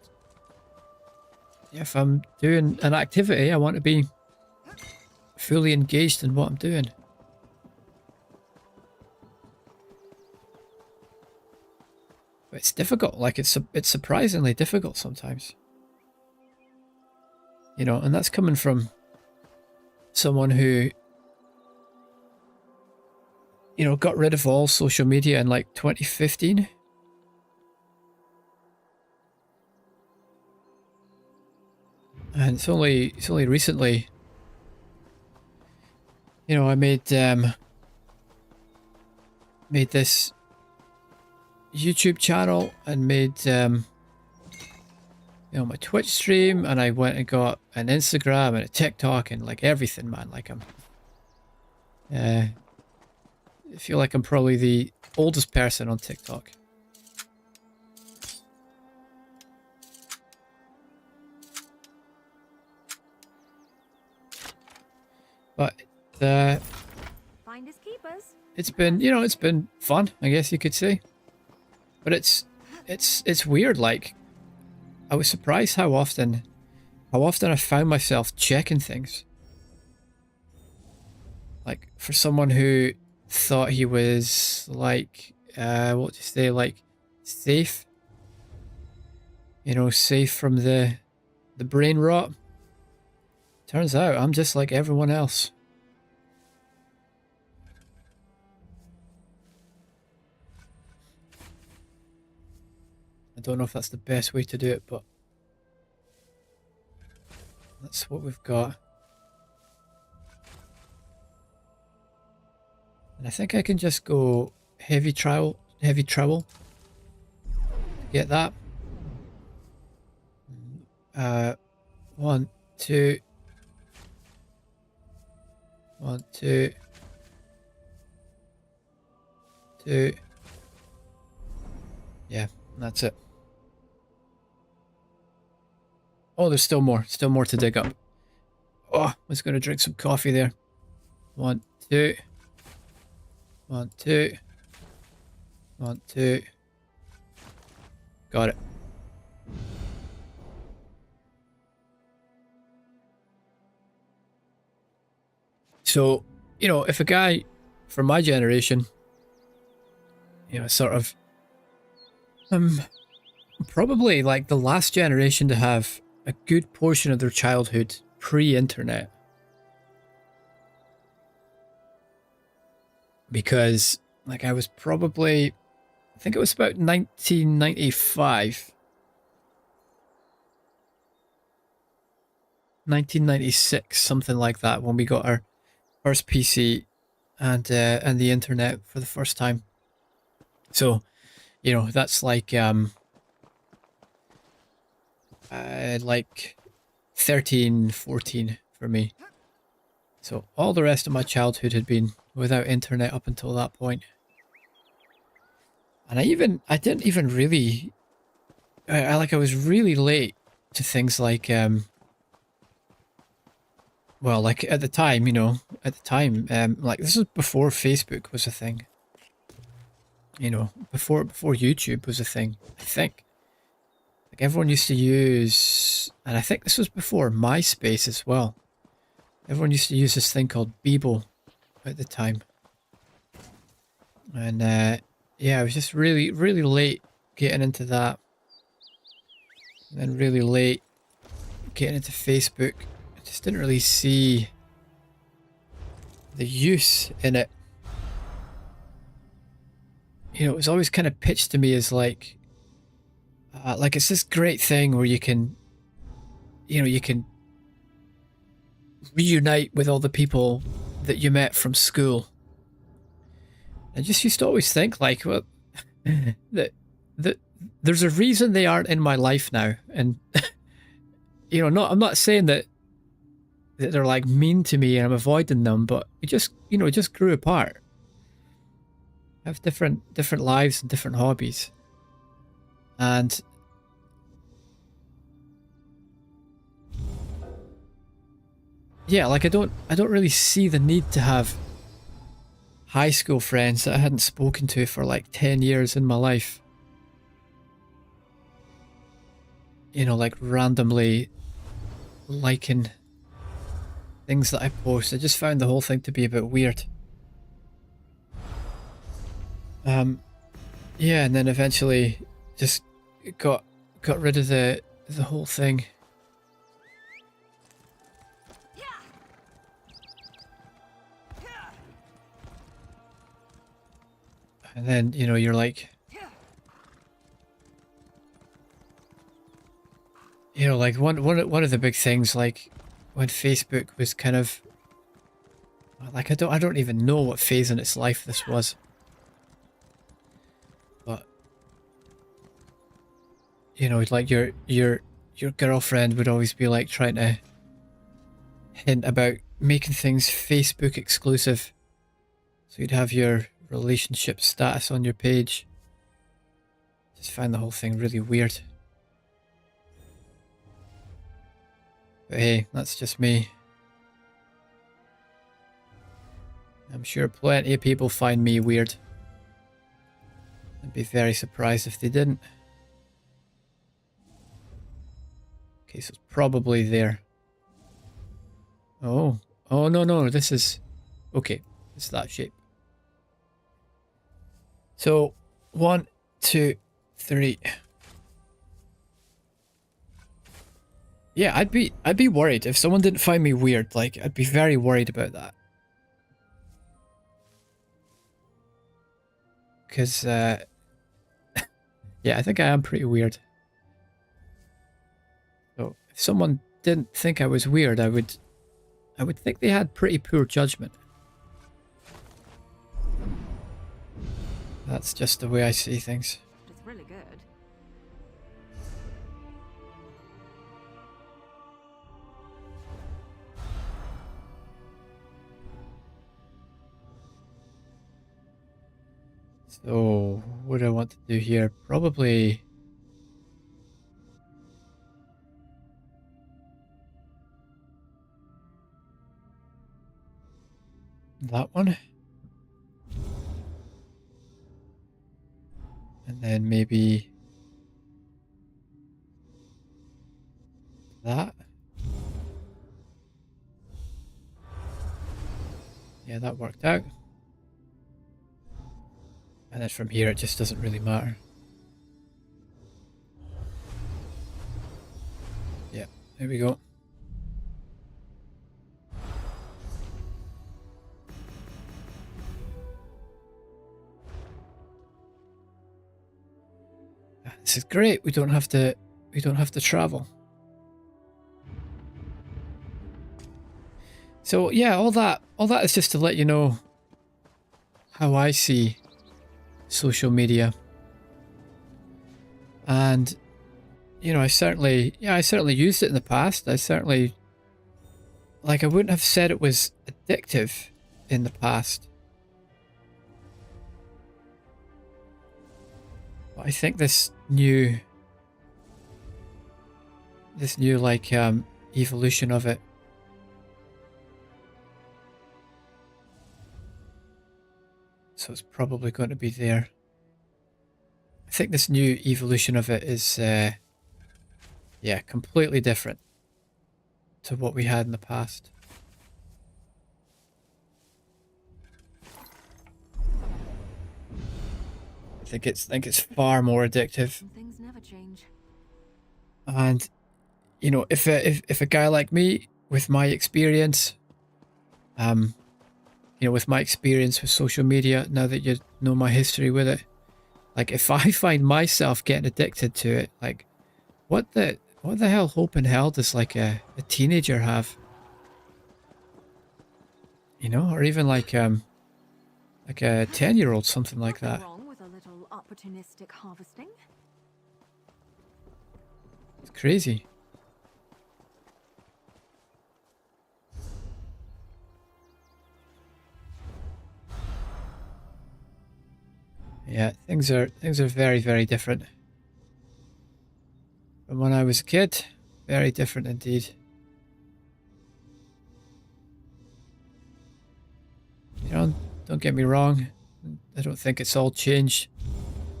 if I'm doing an activity, I want to be fully engaged in what I'm doing. But it's difficult, like it's surprisingly difficult sometimes. You know, and that's coming from someone who, you know, got rid of all social media in like 2015. And it's only recently, you know, I made this YouTube channel and made you know, my Twitch stream, and I went and got an Instagram and a TikTok and like everything, man. Like I feel like I'm probably the oldest person on TikTok. But Finders keepers. it's been, you know, it's been fun, I guess you could say. But it's weird. Like, I was surprised how often I found myself checking things. Like, for someone who thought he was like, what do you say, like safe? You know, safe from the brain rot. Turns out I'm just like everyone else. I don't know if that's the best way to do it, but that's what we've got. And I think I can just go heavy trowel. Get that. 1, 2. 1, 2. 2. Yeah, that's it. Oh, there's still more to dig up. Oh, I was going to drink some coffee there. 1, 2. 1, 2. 1, 2. Got it. So, you know, if a guy from my generation, you know, sort of, probably like the last generation to have a good portion of their childhood pre-internet. Because, like, I was probably, I think it was about 1995. 1996, something like that, when we got our first PC and the internet for the first time. So, you know, that's like 13, 14 for me. So all the rest of my childhood had been without internet up until that point. And I didn't even really, I was really late to things like, well, like at the time, you know, like this was before Facebook was a thing. You know, before YouTube was a thing, I think. Like everyone used to use, and I think this was before MySpace as well. Everyone used to use this thing called Bebo at the time. And yeah, I was just really late getting into that. And then really late getting into Facebook. I just didn't really see the use in it. You know, it was always kind of pitched to me as like it's this great thing where you can, you know, you can reunite with all the people that you met from school. I just used to always think like, well, that there's a reason they aren't in my life now, and you know, I'm not saying that they're like mean to me and I'm avoiding them, but we just, you know, just grew apart. Have different lives and different hobbies, and yeah, like I don't really see the need to have high school friends that I hadn't spoken to for like 10 years in my life. You know, like randomly liking things that I post. I just found the whole thing to be a bit weird. Yeah, and then eventually just got rid of the whole thing. And then, you know, you're like, you know, like one of the big things, like when Facebook was kind of like, I don't even know what phase in its life this was, but you know, like your girlfriend would always be like trying to hint about making things Facebook exclusive, so you'd have your relationship status on your page. Just find the whole thing really weird. But hey, that's just me. I'm sure plenty of people find me weird. I'd be very surprised if they didn't. Okay, so it's probably there. Oh no, this is... Okay, it's that shape. So, 1, 2, 3. Yeah, I'd be worried if someone didn't find me weird. Like, I'd be very worried about that. Because, yeah, I think I am pretty weird. So, if someone didn't think I was weird, I would think they had pretty poor judgment. That's just the way I see things. It's really good. So, what do I want to do here? Probably... that one? And then maybe... that? Yeah, that worked out. And then from here it just doesn't really matter. Yeah, there we go. This is great. We don't have to travel. So yeah, all that is just to let you know how I see social media. And you know, I certainly used it in the past. I certainly, like, I wouldn't have said it was addictive in the past. But I think this new like evolution of it, so it's probably going to be there. I think this new evolution of it is yeah, completely different to what we had in the past. I think it's far more addictive. Things never change. And you know, if a guy like me, with my experience, you know, with my experience with social media, now that you know my history with it, like if I find myself getting addicted to it, like what the hell hope in hell does like a teenager have? You know, or even like like a 10-year-old, something like Nothing that. wrong with a little opportunistic harvesting. It's crazy. Yeah, things are very, very different from when I was a kid. Very different indeed. You know, don't get me wrong. I don't think it's all changed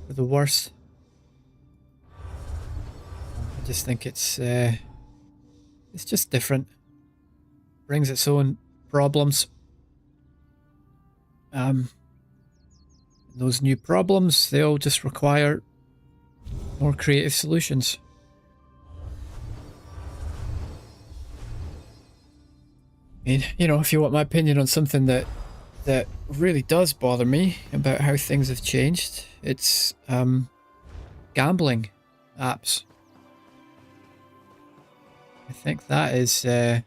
for the worse. I just think it's just different. Brings its own problems. Those new problems, they all just require more creative solutions. I mean, you know, if you want my opinion on something that really does bother me about how things have changed, it's gambling apps. I think that is yeah,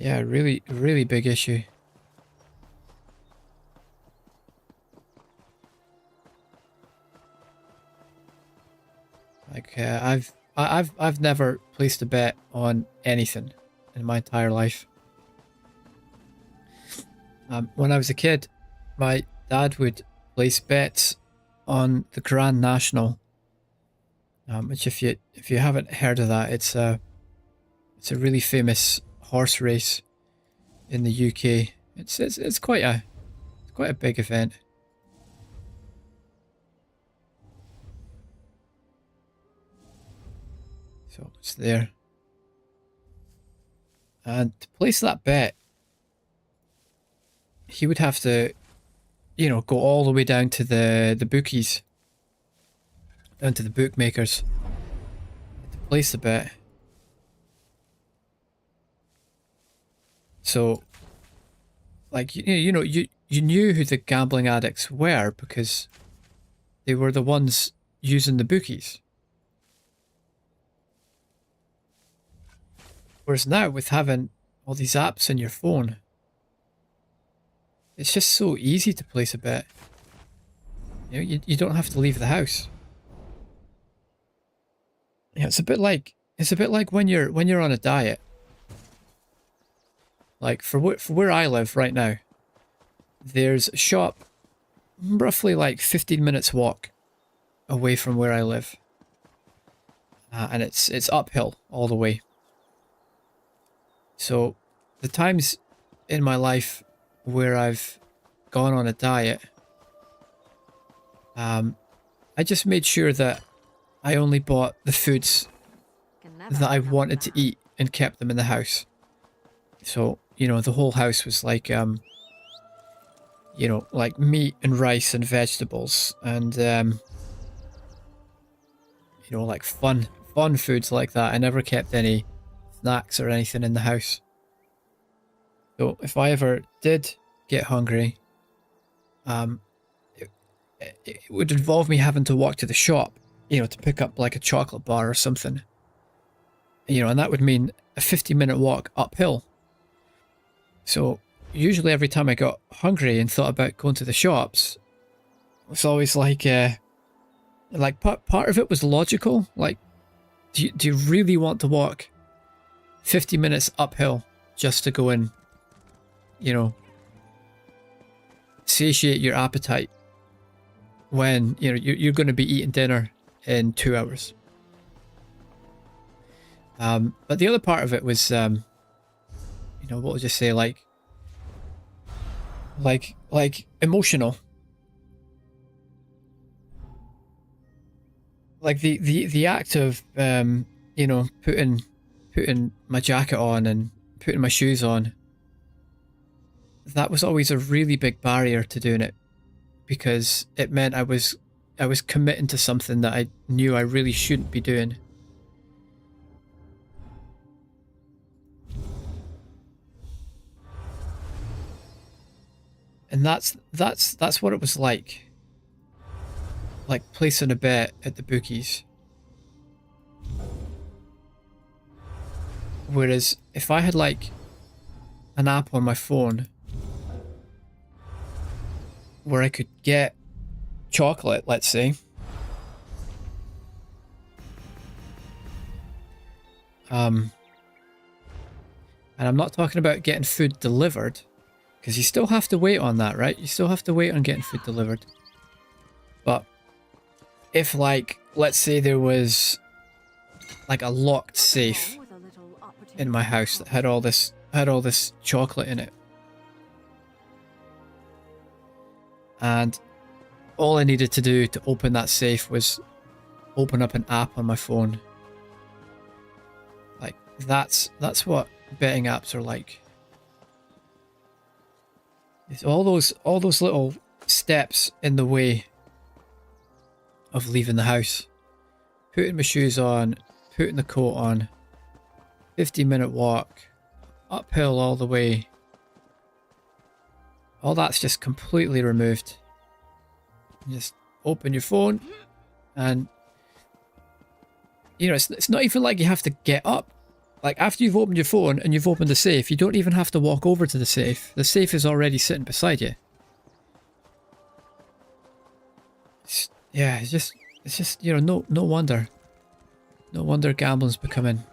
a really big issue. Like I've never placed a bet on anything in my entire life. When I was a kid, my dad would place bets on the Grand National, which if you haven't heard of that, it's a really famous horse race in the UK. It's quite a big event. So it's there. And to place that bet, he would have to, you know, go all the way down to the bookies, down to the bookmakers to place the bet. So, like, you knew who the gambling addicts were because they were the ones using the bookies. Whereas now, with having all these apps on your phone, it's just so easy to place a bet. You know, you don't have to leave the house. Yeah, it's a bit like when you're on a diet. Like for where I live right now, there's a shop roughly like 15 minutes walk away from where I live, and it's uphill all the way. So the times in my life where I've gone on a diet, I just made sure that I only bought the foods that I wanted to eat and kept them in the house. So, you know, the whole house was like, you know, like meat and rice and vegetables and, you know, like fun foods like that. I never kept any snacks or anything in the house. So if I ever did get hungry, it would involve me having to walk to the shop, you know, to pick up like a chocolate bar or something. You know, and that would mean a 50-minute walk uphill. So usually every time I got hungry and thought about going to the shops, it was always like part of it was logical. Like, do you really want to walk 50 minutes uphill just to go and, you know, satiate your appetite when, you know, you're going to be eating dinner in 2 hours? But the other part of it was, you know, what would you say, like emotional. Like the act of, you know, putting my jacket on and putting my shoes on, that was always a really big barrier to doing it, because it meant I was committing to something that I knew I really shouldn't be doing. And that's what it was like placing a bet at the bookies. Whereas if I had like an app on my phone where I could get chocolate, let's say. And I'm not talking about getting food delivered, because you still have to wait on that, right? You still have to wait on getting food delivered. But if, like, let's say there was like a locked safe in my house that had all this chocolate in it, and all I needed to do to open that safe was open up an app on my phone. Like, that's what betting apps are like. It's all those little steps in the way of leaving the house. Putting my shoes on, putting the coat on, 15-minute walk, uphill all the way. All that's just completely removed. You just open your phone and, you know, it's not even like you have to get up. Like, after you've opened your phone and you've opened the safe, you don't even have to walk over to the safe. The safe is already sitting beside you. It's just, you know, no wonder. No wonder gambling's becoming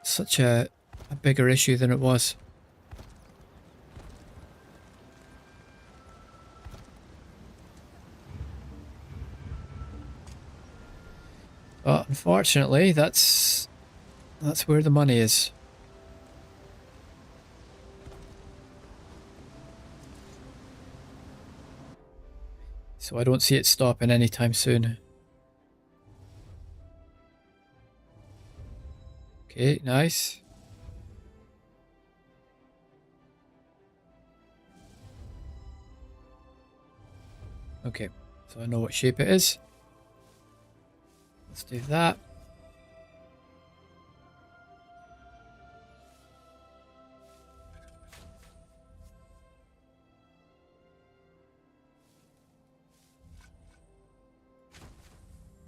such a bigger issue than it was. But unfortunately, that's where the money is. So I don't see it stopping anytime soon. Okay, nice. Okay, so I know what shape it is. Let's do that.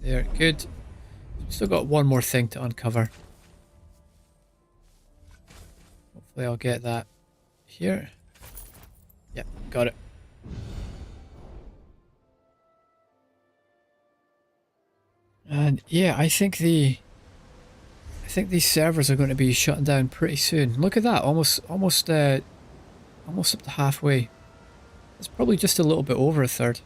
There, good. Still got one more thing to uncover. Hopefully I'll get that here. Yep, got it. And yeah, I think these servers are going to be shutting down pretty soon. Look at that, almost up to halfway. It's probably just a little bit over a third.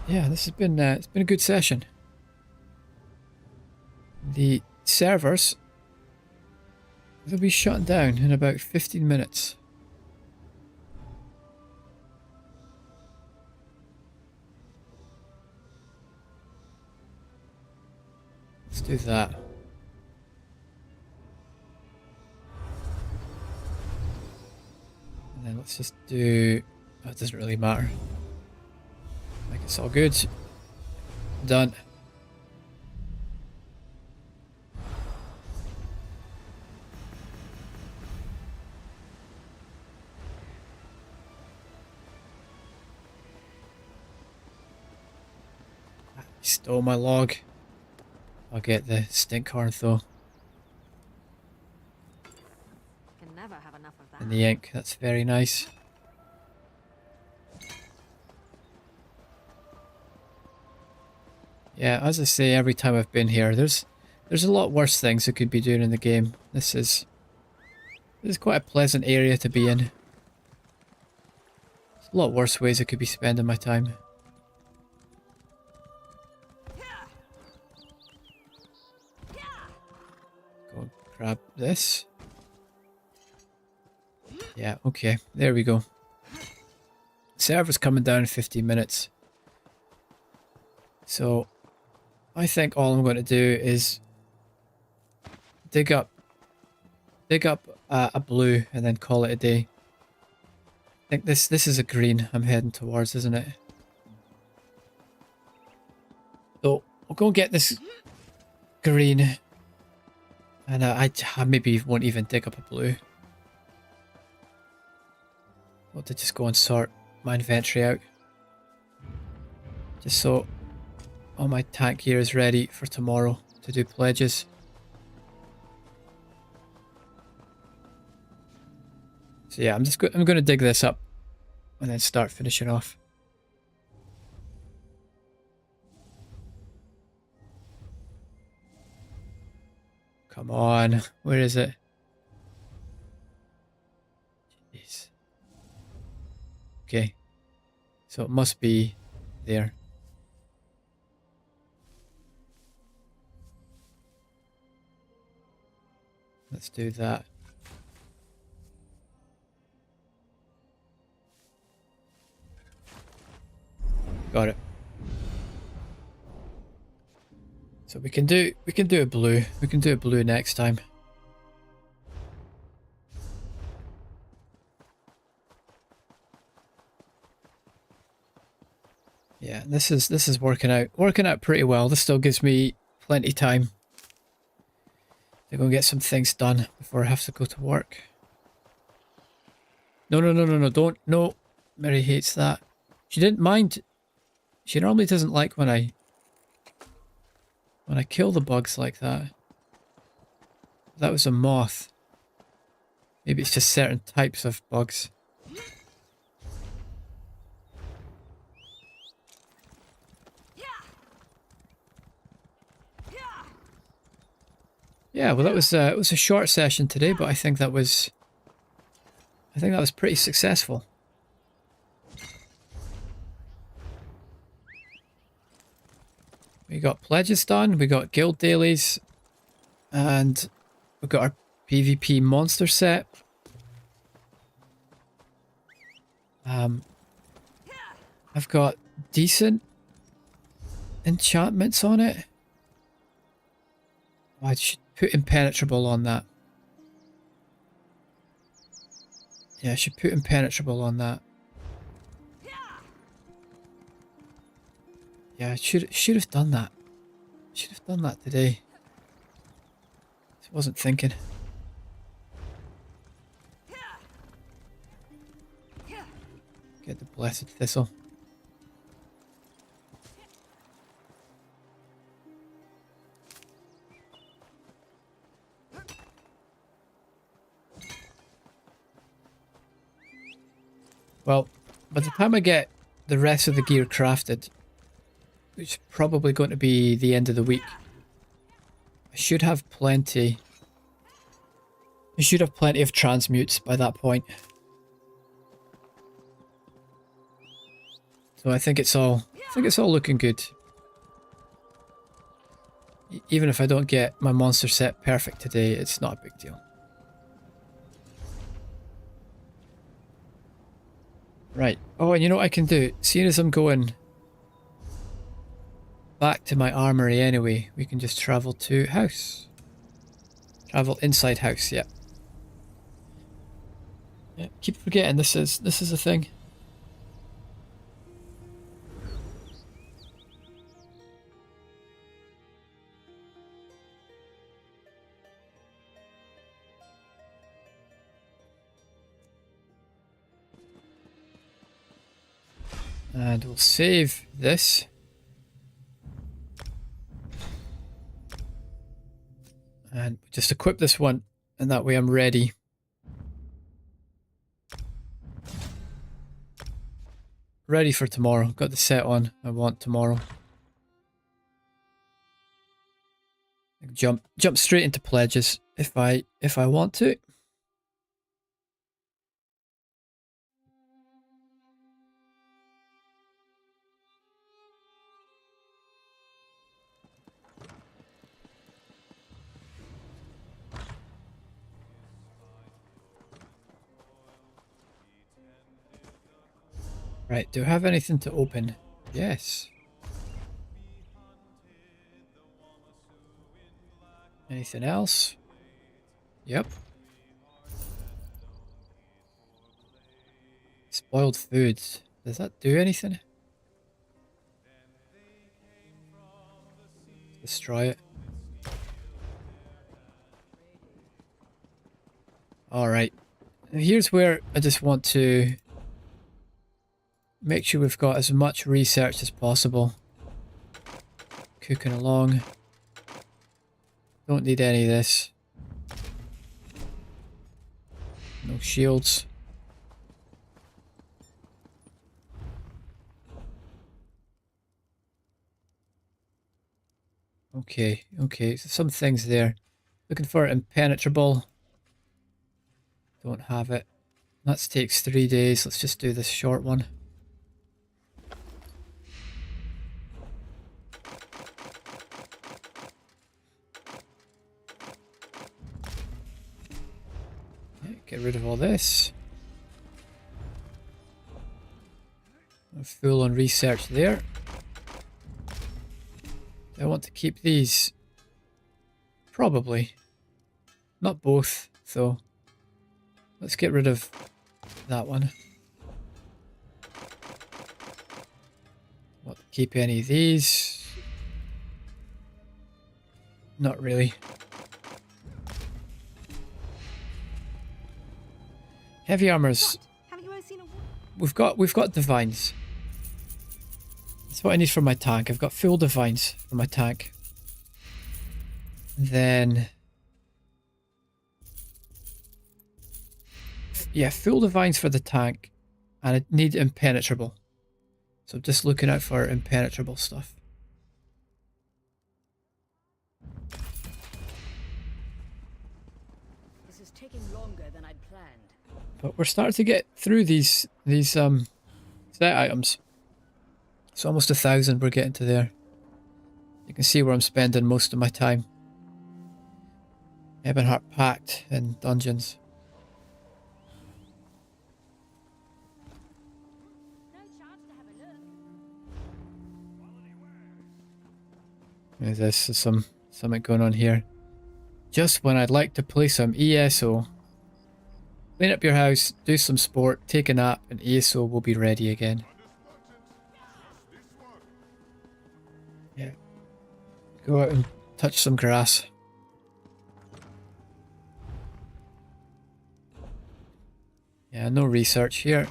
Yeah, this has been it's been a good session. The servers, they'll be shutting down in about 15 minutes. Let's do that. And then let's just do... Oh, it doesn't really matter. Like, it's all good. Done. Stole my log. I'll get the stink horn though. Can never have enough of that. And the ink, that's very nice. Yeah, as I say every time I've been here, there's a lot worse things I could be doing in the game. This is quite a pleasant area to be in. There's a lot worse ways I could be spending my time. Go and grab this. Yeah, okay, there we go. Server's coming down in 15 minutes. So I think all I'm going to do is dig up a blue and then call it a day. I think this is a green I'm heading towards, isn't it? So I'll go and get this green, and I maybe won't even dig up a blue. I'll to just go and sort my inventory out, just so all my tank gear is ready for tomorrow to do pledges. So yeah, I'm going to dig this up and then start finishing off. Come on, where is it? Jeez. Okay, so it must be there. Let's do that. Got it. So we can do a blue. We can do a blue next time. Yeah, this is working out pretty well. This still gives me plenty time to go and get some things done before I have to go to work. No, don't. No. Mary hates that. She didn't mind. She normally doesn't like when I kill the bugs like that. That was a moth. Maybe it's just certain types of bugs. Yeah, well, that was it was a short session today, but I think that was pretty successful. We got pledges done, we got guild dailies, and we've got our PvP monster set. I've got decent enchantments on it. I should put impenetrable on that. Yeah, I should put impenetrable on that. Yeah, I should have done that. Should have done that today. I wasn't thinking. Get the blessed thistle. Well, by the time I get the rest of the gear crafted, which is probably going to be the end of the week, I should have plenty. I should have plenty of transmutes by that point. So I think it's all looking good. Even if I don't get my monster set perfect today, it's not a big deal. Right. Oh, and you know what I can do? Seeing as I'm going back to my armory anyway, we can just travel to house. Travel inside house, yeah. Yeah, keep forgetting this is a thing. And we'll save this. And just equip this one, and that way I'm ready. Ready for tomorrow. Got the set on I want tomorrow. Jump straight into pledges if I want to. Right, do I have anything to open? Yes. Anything else? Yep. Spoiled foods. Does that do anything? Destroy it. Alright. Here's where I just want to make sure we've got as much research as possible. Cooking along. Don't need any of this. No shields. Okay, okay, so some things there. Looking for impenetrable. Don't have it. That takes 3 days. Let's just do this short one. Okay, get rid of all this. I'm full on research there. Do I want to keep these? Probably. Not both, though. Let's get rid of that one. Want to keep any of these? Not really. Heavy armors. Haven't you ever seen a We've got divines. That's what I need for my tank. I've got full divines for my tank. And then yeah, full divines for the tank, and I need impenetrable. So I'm just looking out for impenetrable stuff. This is taking longer than I'd planned. But we're starting to get through these set items. It's almost 1,000 we're getting to there. You can see where I'm spending most of my time. Ebonheart packed in dungeons. No chance to have a look. This is something going on here. Just when I'd like to play some ESO. Clean up your house, do some sport, take a nap, and ESO will be ready again. Yeah. Go out and touch some grass. Yeah, no research here.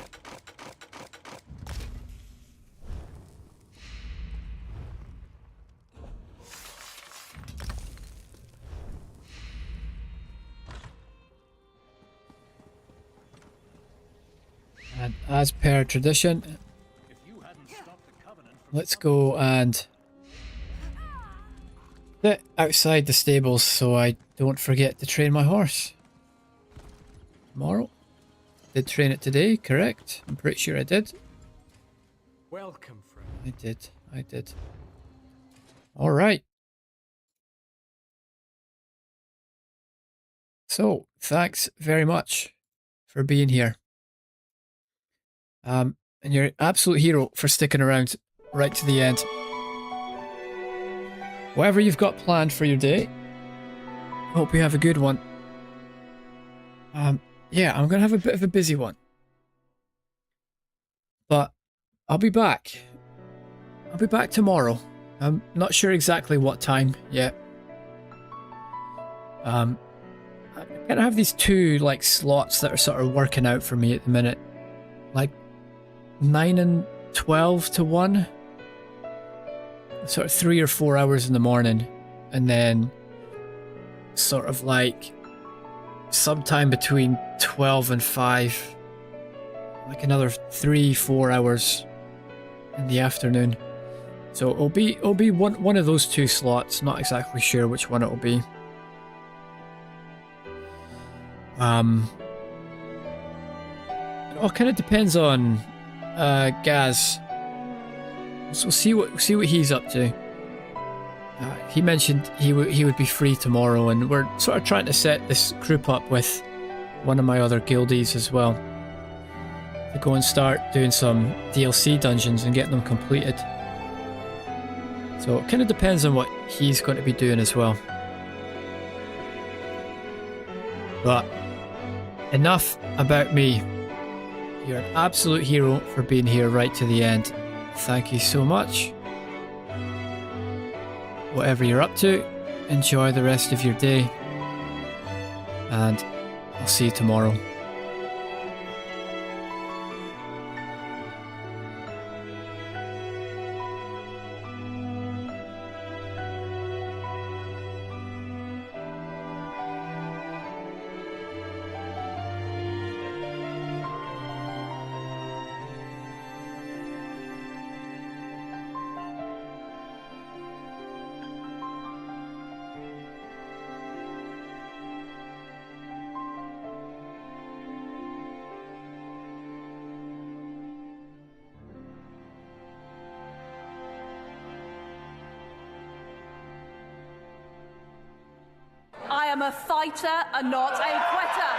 And as per tradition, let's go and sit outside the stables so I don't forget to train my horse. Tomorrow? Did train it today, correct? I'm pretty sure I did. Welcome, friend. I did. Alright. So, thanks very much for being here. And you're an absolute hero for sticking around right to the end. Whatever you've got planned for your day, hope you have a good one. Yeah, I'm gonna have a bit of a busy one. But I'll be back. I'll be back tomorrow. I'm not sure exactly what time yet. I kind of have these two like slots that are sort of working out for me at the minute. Like 9 and 12 to 1. Sort of 3 or 4 hours in the morning. And then sort of like sometime between 12 and 5. Like another 3-4 hours in the afternoon. So it'll be one of those two slots. Not exactly sure which one it'll be. It all kind of depends on Gaz. So we'll see what he's up to. He mentioned he would be free tomorrow, and we're sort of trying to set this group up with one of my other guildies as well to go and start doing some DLC dungeons and getting them completed. So it kind of depends on what he's going to be doing as well. But enough about me. You're an absolute hero for being here right to the end. Thank you so much. Whatever you're up to, enjoy the rest of your day. And I'll see you tomorrow. am a fighter and not a quitter.